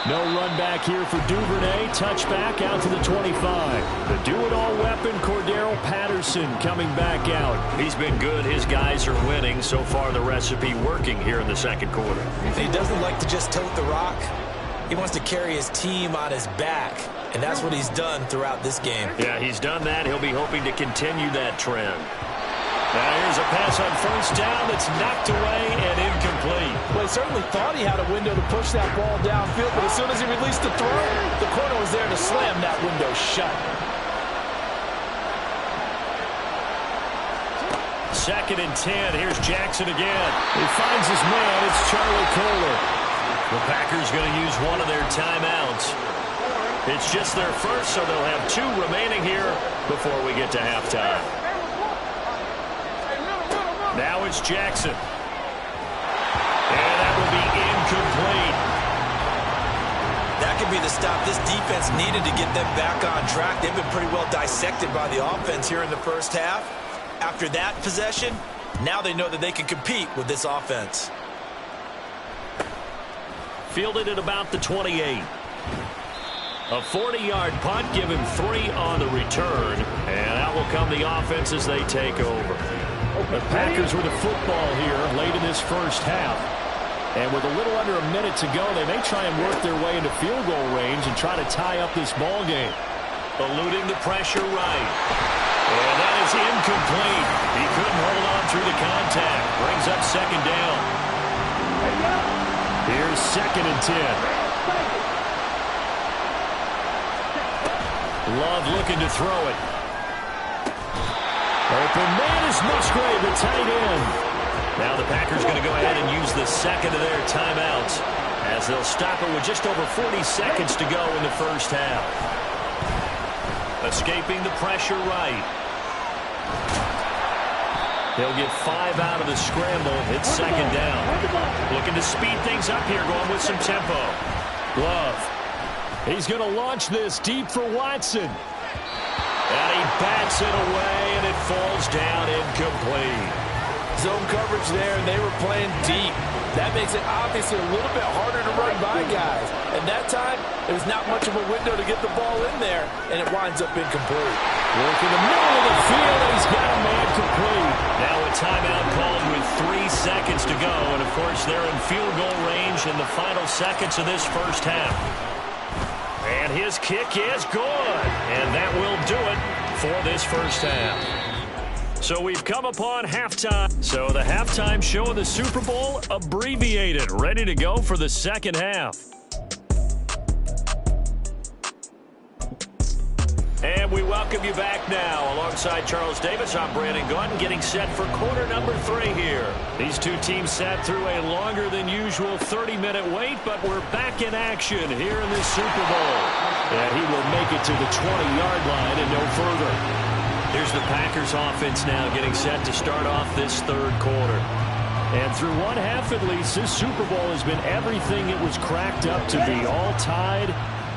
No run back here for Duvernay. Touchback out to the 25. The do-it-all weapon, Cordero Patterson, coming back out. He's been good. His guys are winning. So far, the recipe working here in the second quarter. He doesn't like to just tote the rock. He wants to carry his team on his back, and that's what he's done throughout this game. Yeah, he's done that. He'll be hoping to continue that trend. Now here's a pass on 1st down that's knocked away and incomplete. Well, he certainly thought he had a window to push that ball downfield, but as soon as he released the throw, the corner was there to slam that window shut. 2nd and 10. Here's Jackson again. He finds his man. It's Charlie Kohler. The Packers going to use one of their timeouts. It's just their first, so they'll have 2 remaining here before we get to halftime. Now it's Jackson. And that will be incomplete. That could be the stop this defense needed to get them back on track. They've been pretty well dissected by the offense here in the first half. After that possession, now they know that they can compete with this offense. Fielded at about the 28. A 40-yard punt, give him 3 on the return. And out will come the offense as they take over. The Packers with the football here late in this first half. And with a little under a minute to go, they may try and work their way into field goal range and try to tie up this ball game. Eluding the pressure right. And that is incomplete. He couldn't hold on through the contact. Brings up 2nd down. Here's 2nd and 10. Love looking to throw it. Open man is Musgrave, the tight end. Now the Packers going to go ahead and use the 2nd of their timeouts as they'll stop it with just over 40 seconds to go in the first half. Escaping the pressure right. He'll get 5 out of the scramble. It's 2nd down. Looking to speed things up here, going with some tempo. Love. He's going to launch this deep for Watson. And he bats it away, and it falls down incomplete. Zone coverage there, and they were playing deep. That makes it obviously a little bit harder to run by guys. And that time, there was not much of a window to get the ball in there, and it winds up incomplete. Work in the middle of the field, and he's got a man complete. Now a timeout called with 3 seconds to go. And, of course, they're in field goal range in the final seconds of this first half. And his kick is good. And that will do it for this first half. So we've come upon halftime. So the halftime show of the Super Bowl abbreviated, ready to go for the second half. And we welcome you back now. Alongside Charles Davis, I'm Brandon Gaudin, getting set for quarter number 3 here. These two teams sat through a longer than usual 30-minute wait, but we're back in action here in this Super Bowl. And he will make it to the 20-yard line and no further. Here's the Packers offense now getting set to start off this third quarter. And through one half at least, this Super Bowl has been everything it was cracked up to be. All tied.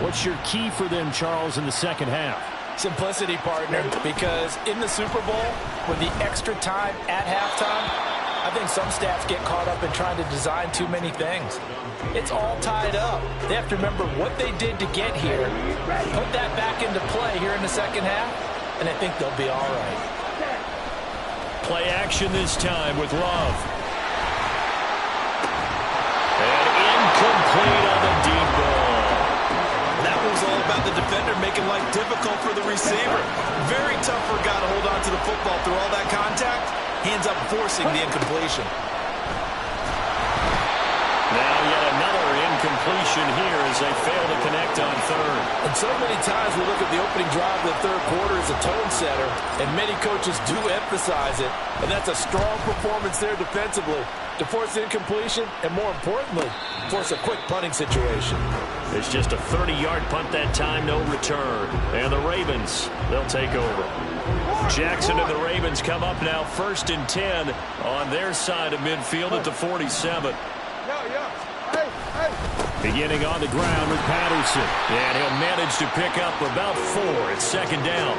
What's your key for them, Charles, in the second half? Simplicity, partner, because in the Super Bowl, with the extra time at halftime, I think some staffs get caught up in trying to design too many things. It's all tied up. They have to remember what they did to get here, put that back into play here in the second half, and I think they'll be all right. Play action this time with Love. And incomplete on the deep ball. That was all about the defender making life difficult for the receiver. Very tough for a guy to hold on to the football through all that contact. He ends up forcing the incompletion. Now yet another incompletion here as they fail to connect on third. And so many times we look at the opening drive of the third quarter as a tone setter, and many coaches do emphasize it. And that's a strong performance there defensively to force incompletion and, more importantly, force a quick punting situation. It's just a 30-yard punt that time, no return. And the Ravens, they'll take over. Jackson and the Ravens come up now 1st and 10 on their side of midfield at the 47. Beginning on the ground with Patterson. And he'll manage to pick up about 4 at second down.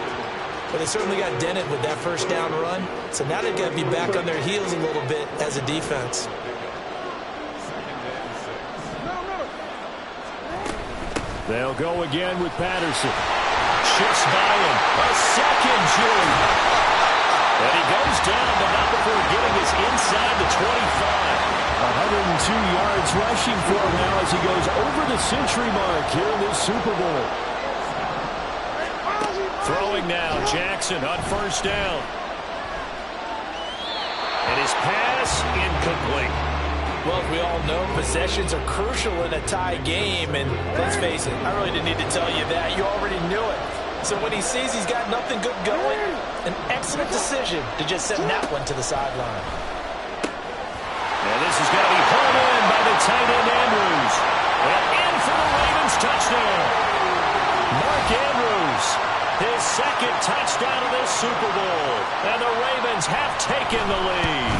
But they certainly got dented with that first down run. So now they've got to be back on their heels a little bit as a defense. They'll go again with Patterson. Shifts by him. A second June. And he goes down, but not before getting us inside the 25. 102 yards rushing for him now as he goes over the century mark here in this Super Bowl. Throwing now, Jackson on first down. And his pass incomplete. Well, as we all know, possessions are crucial in a tie game, and let's face it, I really didn't need to tell you that. You already knew it. So when he sees he's got nothing good going, an excellent decision to just send that one to the sideline. And this is going to be pulled in by the tight end Andrews. And in for the Ravens touchdown. Mark Andrews, his second touchdown of this Super Bowl. And the Ravens have taken the lead.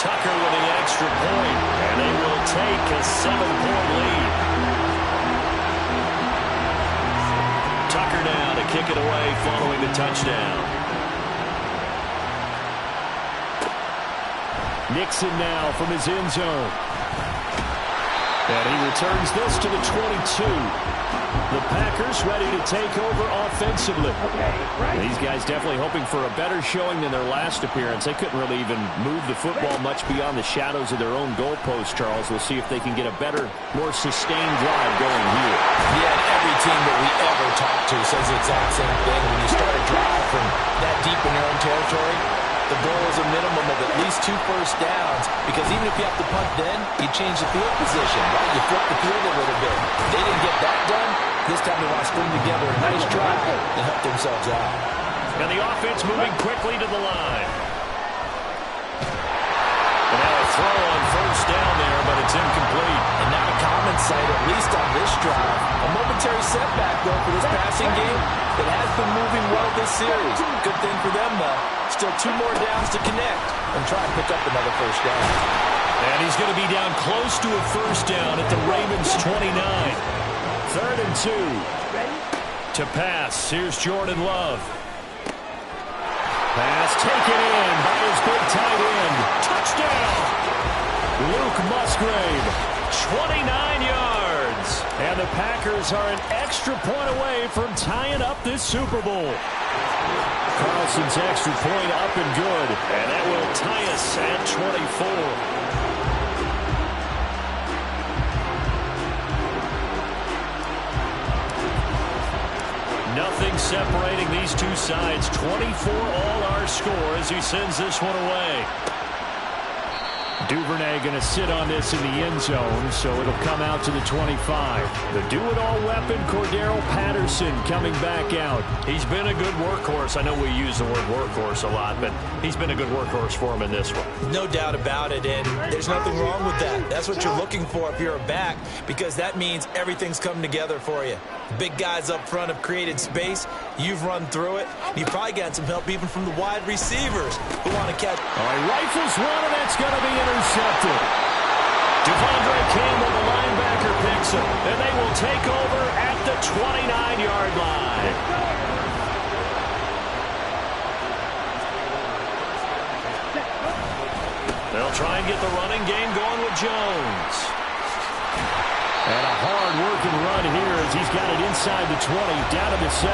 Tucker with the extra point, and they will take a 7-point lead. Tucker now to kick it away following the touchdown. Nixon now from his end zone. And he returns this to the 22. The Packers ready to take over offensively. These guys definitely hoping for a better showing than their last appearance. They couldn't really even move the football much beyond the shadows of their own goalpost, Charles. We'll see if they can get a better, more sustained drive going here. Yeah, and every team that we ever talk to says the exact same thing. When you start a drive from that deep in your own territory, the goal is a minimum of at least 2 first downs, because even if you have to punt then, you change the field position, right? You flip the field a little bit. They didn't get that done. This time they want to string together a nice drive and help themselves out. And the offense moving quickly to the line. And now a throw on first down there, but it's incomplete. And not a common sight, at least on this drive. A momentary setback, though, for this passing game that has been moving well this series. Good thing for them, though. Still 2 more downs to connect and try and pick up another first down. And he's going to be down close to a first down at the Ravens 29. 3rd and 2. To pass, here's Jordan Love. Pass taken in by his big tight end. Touchdown! Luke Musgrave, 29 yards. And the Packers are an extra point away from tying up this Super Bowl. Carlson's extra point up and good. And that will tie us at 24. Nothing separating these two sides. 24 all our score as he sends this one away. Duvernay going to sit on this in the end zone, so it'll come out to the 25. The do-it-all weapon, Cordero Patterson, coming back out. He's been a good workhorse. I know we use the word workhorse a lot, but he's been a good workhorse for him in this one. No doubt about it, and there's nothing wrong with that. That's what you're looking for if you're a back, because that means everything's come together for you. Big guys up front have created space. You've run through it. You've probably got some help even from the wide receivers who want to catch. All right, rifles one, and that's going to be intercepted. Devondre Campbell, the linebacker, picks him, and they will take over at the 29-yard line. They'll try and get the running game going with Jones. And a hard-working run here as he's got it inside the 20, down to the 17.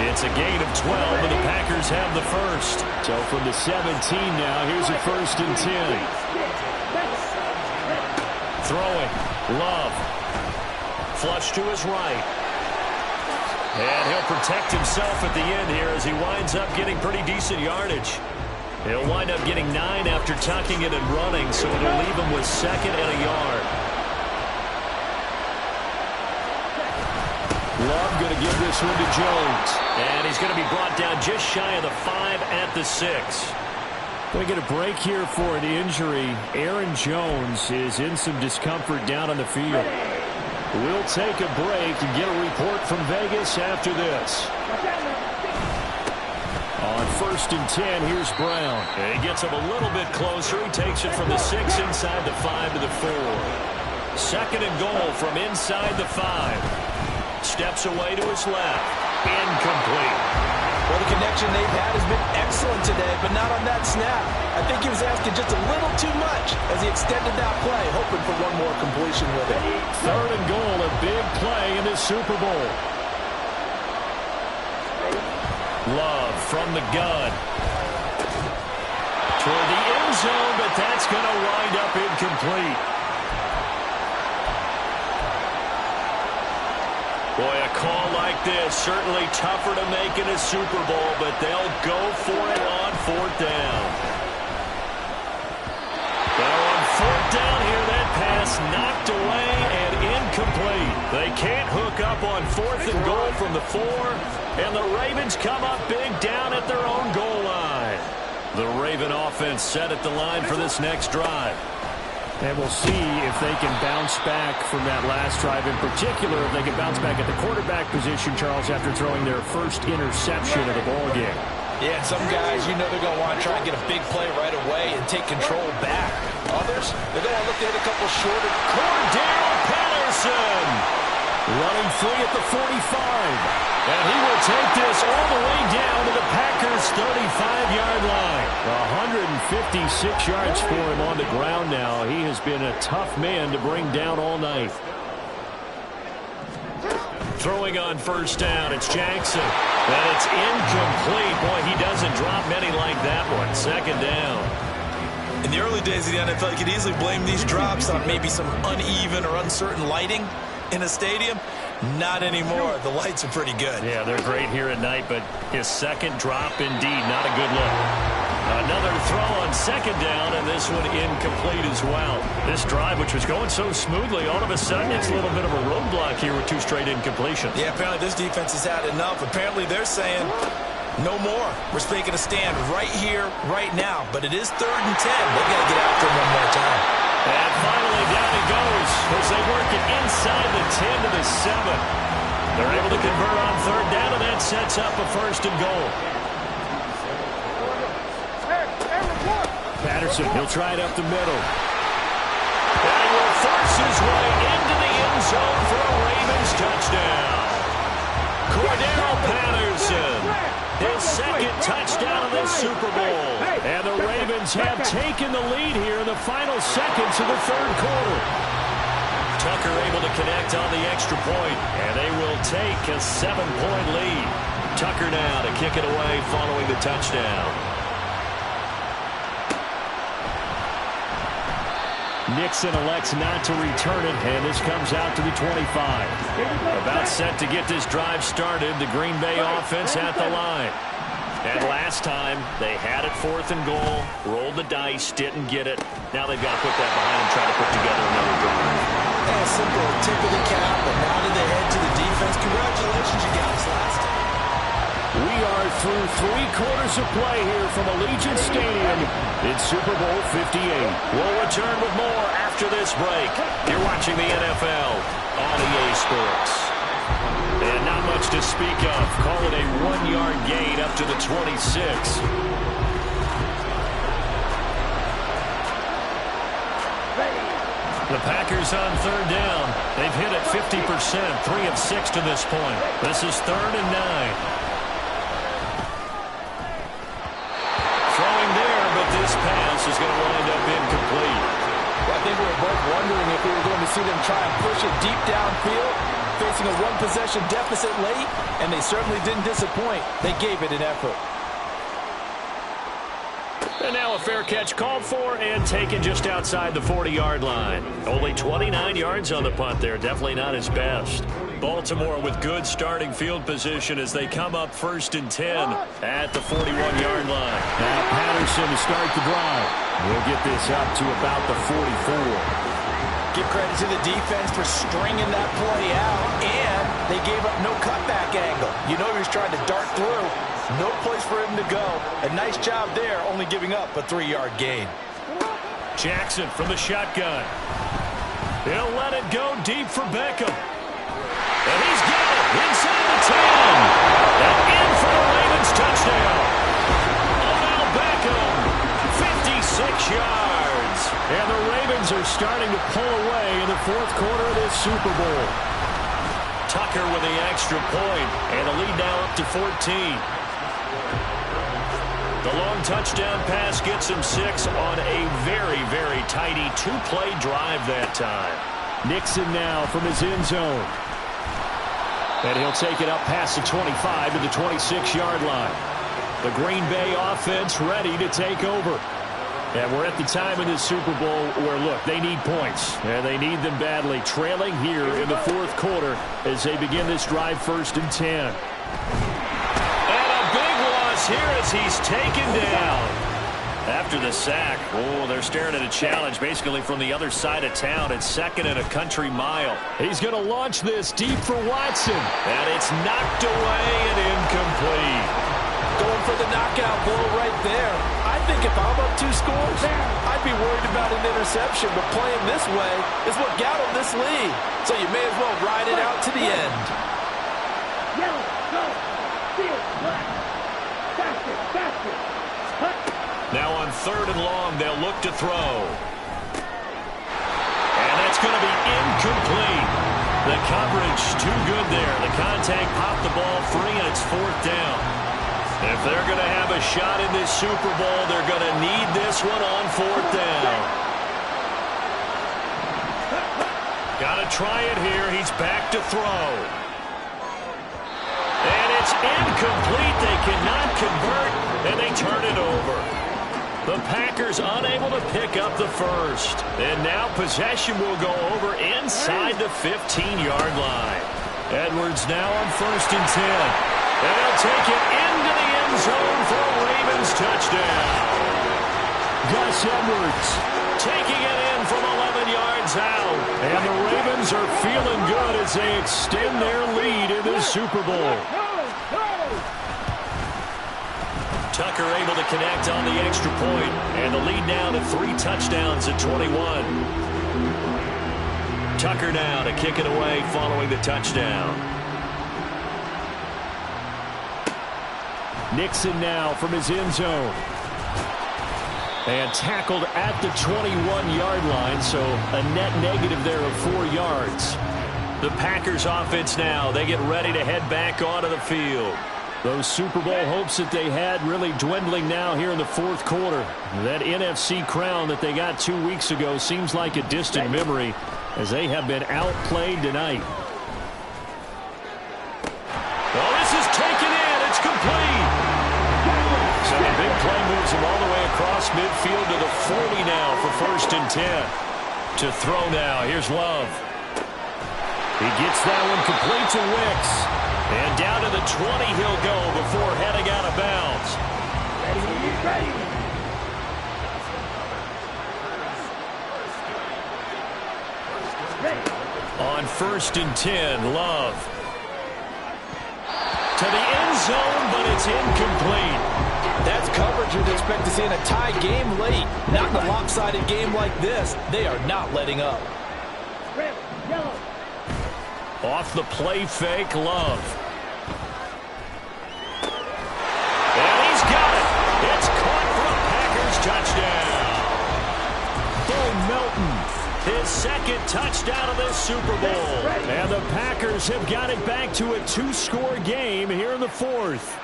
It's a gain of 12, and the Packers have the first. So from the 17 now, here's a 1st and 10. Throwing. Love. Flush to his right. And he'll protect himself at the end here as he winds up getting pretty decent yardage. He'll wind up getting 9 after tucking it and running, so it'll leave him with 2nd and a yard. Love going to give this one to Jones. And he's going to be brought down just shy of the 5 at the 6. Going to get a break here for an injury. Aaron Jones is in some discomfort down on the field. We'll take a break and get a report from Vegas after this. On 1st and 10, here's Brown. And he gets him a little bit closer. He takes it from the 6 inside the 5 to the 4. 2nd and goal from inside the 5. Steps away to his left. Incomplete. Well, the connection they've had has been excellent today, but not on that snap. I think he was asking just a little too much as he extended that play, hoping for one more completion with it. 3rd and goal, a big play in the Super Bowl. Love from the gun. Toward the end zone, but that's going to wind up incomplete. Boy, a call like this, certainly tougher to make in a Super Bowl, but they'll go for it on 4th down. Now on 4th down here, that pass knocked away and incomplete. They can't hook up on 4th and goal from the 4, and the Ravens come up big down at their own goal line. The Raven offense set at the line for this next drive. And we'll see if they can bounce back from that last drive. In particular, if they can bounce back at the quarterback position, Charles, after throwing their first interception of the ballgame. Yeah, and some guys, you know they're going to want to try and get a big play right away and take control back. Others, they're going to look to hit a couple shorter. Cordero Patterson running free at the 45. And he will take this all the way down to the Packers' 35-yard line. 156 yards for him on the ground now. He has been a tough man to bring down all night. Throwing on 1st down, it's Jackson. And it's incomplete. Boy, he doesn't drop many like that one. 2nd down. In the early days of the NFL, you could easily blame these drops on maybe some uneven or uncertain lighting in a stadium. Not anymore. The lights are pretty good. Yeah, they're great here at night, but his 2nd drop, indeed, not a good look. Another throw on 2nd down, and this one incomplete as well. This drive, which was going so smoothly, all of a sudden it's a little bit of a roadblock here with 2 straight incompletions. Yeah, apparently this defense has had enough. Apparently they're saying no more. We're making a stand right here, right now. But it is 3rd and 10. They've got to get after him one more time. And finally down he goes as they work it inside the 10 to the 7. They're able to convert on 3rd down, and that sets up a 1st and goal. Patterson, he'll try it up the middle. And he will force his way into the end zone for a Ravens touchdown. Cordero Patterson, his 2nd second touchdown of this Super Bowl. And the Ravens have taken the lead here in the final seconds of the third quarter. Tucker able to connect on the extra point, and they will take a 7-point lead. Tucker now to kick it away following the touchdown. Nixon elects not to return it, and this comes out to the 25. About set to get this drive started, the Green Bay offense at the line. And last time, they had it 4th and goal, rolled the dice, didn't get it. Now they've got to put that behind them, try to put together another drive. Yeah, simple, tip of the cap, but now to the head to the defense. Congratulations, you guys, last time. We are through 3 quarters of play here from Allegiant Stadium in Super Bowl 58. We'll return with more after this break. You're watching the NFL on EA Sports. And not much to speak of. Call it a 1-yard gain up to the 26. The Packers on 3rd down. They've hit it 50%, 3 of 6 to this point. This is 3rd and 9. This pass is going to wind up incomplete. Well, I think we were both wondering if we were going to see them try and push it deep downfield, facing a 1-possession deficit late, and they certainly didn't disappoint. They gave it an effort. And now a fair catch called for and taken just outside the 40-yard line. Only 29 yards on the punt there. Definitely not his best. Baltimore with good starting field position as they come up 1st and 10 at the 41-yard line. Now Patterson to start the drive. We'll get this up to about the 44. Give credit to the defense for stringing that play out, and they gave up no cutback angle. You know he was trying to dart through. No place for him to go. A nice job there, only giving up a 3-yard gain. Jackson from the shotgun. He'll let it go deep for Beckham. And he's got it inside the 10. And in for the Ravens touchdown. Odell Beckham, 56 yards. And the Ravens are starting to pull away in the 4th quarter of this Super Bowl. Tucker with the extra point, and the lead now up to 14. The long touchdown pass gets him 6 on a very, very tidy 2-play drive that time. Nixon now from his end zone. And he'll take it up past the 25 to the 26-yard line. The Green Bay offense ready to take over. And we're at the time in this Super Bowl where, look, they need points. And they need them badly. Trailing here in the 4th quarter as they begin this drive 1st and 10. And a big loss here as he's taken down. After the sack, they're staring at a challenge basically from the other side of town. It's 2nd and a country mile. He's going to launch this deep for Watson. And it's knocked away and incomplete. Going for the knockout blow right there. I think if I'm up 2 scores, I'd be worried about an interception. But playing this way is what got him this lead. So you may as well ride it out to the end. Yellow, go, field, black, basket, basket. Now on 3rd and long, they'll look to throw. And that's going to be incomplete. The coverage too good there. The contact popped the ball free, and it's 4th down. If they're going to have a shot in this Super Bowl, they're going to need this one on 4th down. Got to try it here. He's back to throw. And it's incomplete. They cannot convert, and they turn it over. The Packers unable to pick up the first. And now possession will go over inside the 15-yard line. Edwards now on 1st and 10. And they'll take it into the end zone for a Ravens touchdown. Gus Edwards taking it in from 11 yards out. And the Ravens are feeling good as they extend their lead in this Super Bowl. Tucker able to connect on the extra point, and the lead now to 3 touchdowns at 21. Tucker now to kick it away following the touchdown. Nixon now from his end zone. And tackled at the 21-yard line, so a net negative there of 4 yards. The Packers offense now, they get ready to head back onto the field. Those Super Bowl hopes that they had really dwindling now here in the fourth quarter. That NFC crown that they got 2 weeks ago seems like a distant memory as they have been outplayed tonight. Well, this is taken in. It's complete. So the big play moves him all the way across midfield to the 40 now for 1st and 10. To throw now. Here's Love. He gets that one complete to Wicks. And down to the 20 he'll go before heading out of bounds. On 1st and 10, Love. To the end zone, but it's incomplete. That's coverage you'd expect to see in a tie game late. Not in a lopsided game like this. They are not letting up. Red, yellow. Off the play fake, Love. And he's got it. It's caught for a Packers touchdown. Bo Melton, his 2nd touchdown of this Super Bowl. And the Packers have got it back to a 2-score game here in the 4th.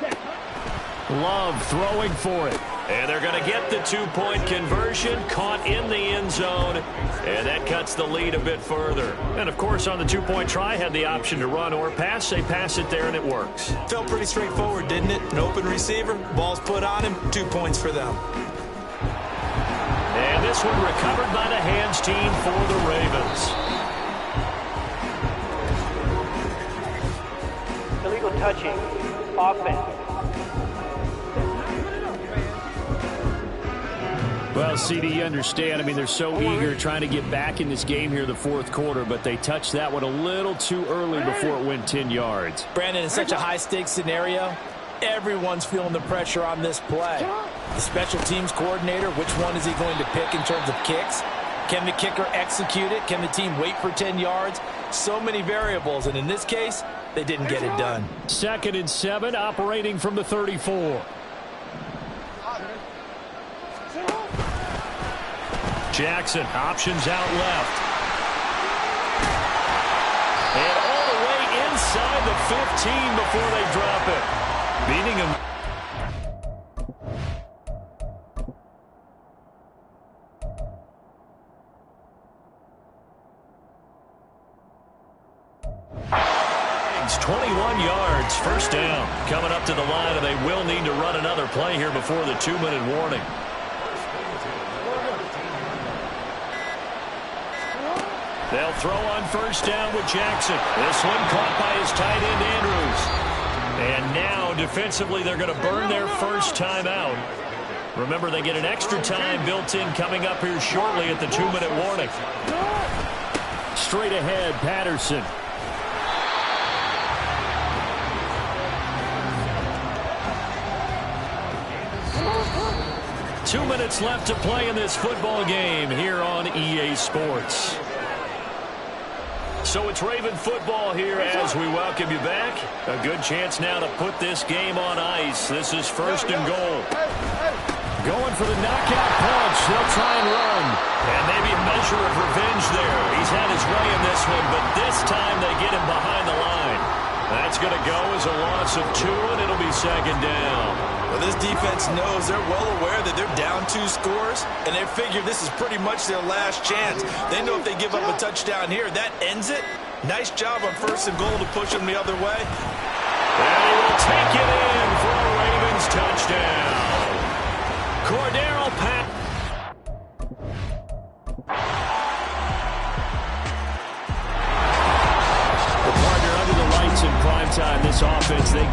Love throwing for it. And they're going to get the 2-point conversion, caught in the end zone, and that cuts the lead a bit further. And, of course, on the 2-point try, had the option to run or pass. They pass it there, and it works. Felt pretty straightforward, didn't it? An open receiver, ball's put on him, 2 points for them. And this one recovered by the hands team for the Ravens. Illegal touching. Offense. Well, CD, you understand. I mean, they're so eager trying to get back in this game here in the 4th quarter, but they touched that one a little too early before it went 10 yards. Brandon, in such a high-stakes scenario, everyone's feeling the pressure on this play. The special teams coordinator, which one is he going to pick in terms of kicks? Can the kicker execute it? Can the team wait for 10 yards? So many variables, and in this case, they didn't get it done. 2nd and 7, operating from the 34. Jackson, options out left. And all the way inside the 15 before they drop it. Beating him. It's 21 yards, 1st down. Coming up to the line, and they will need to run another play here before the 2-minute warning. They'll throw on 1st down with Jackson. This one caught by his tight end, Andrews. And now, defensively, they're going to burn their first time out. Remember, they get an extra time built in coming up here shortly at the 2-minute warning. Straight ahead, Patterson. Two minutes left to play in this football game here on EA Sports. So it's Raven football here as we welcome you back. A good chance now to put this game on ice. This is 1st and goal. Going for the knockout punch. They'll try and run. And maybe a measure of revenge there. He's had his way in this one, but this time they get him behind the line. That's going to go as a loss of 2, and it'll be 2nd down. Well, this defense knows, they're well aware that they're down 2 scores, and they figure this is pretty much their last chance. They know if they give up a touchdown here, that ends it. Nice job on 1st and goal to push them the other way. And he will take it in for a Ravens touchdown. Cordero Pat. The partner under the lights in prime time. This offense, they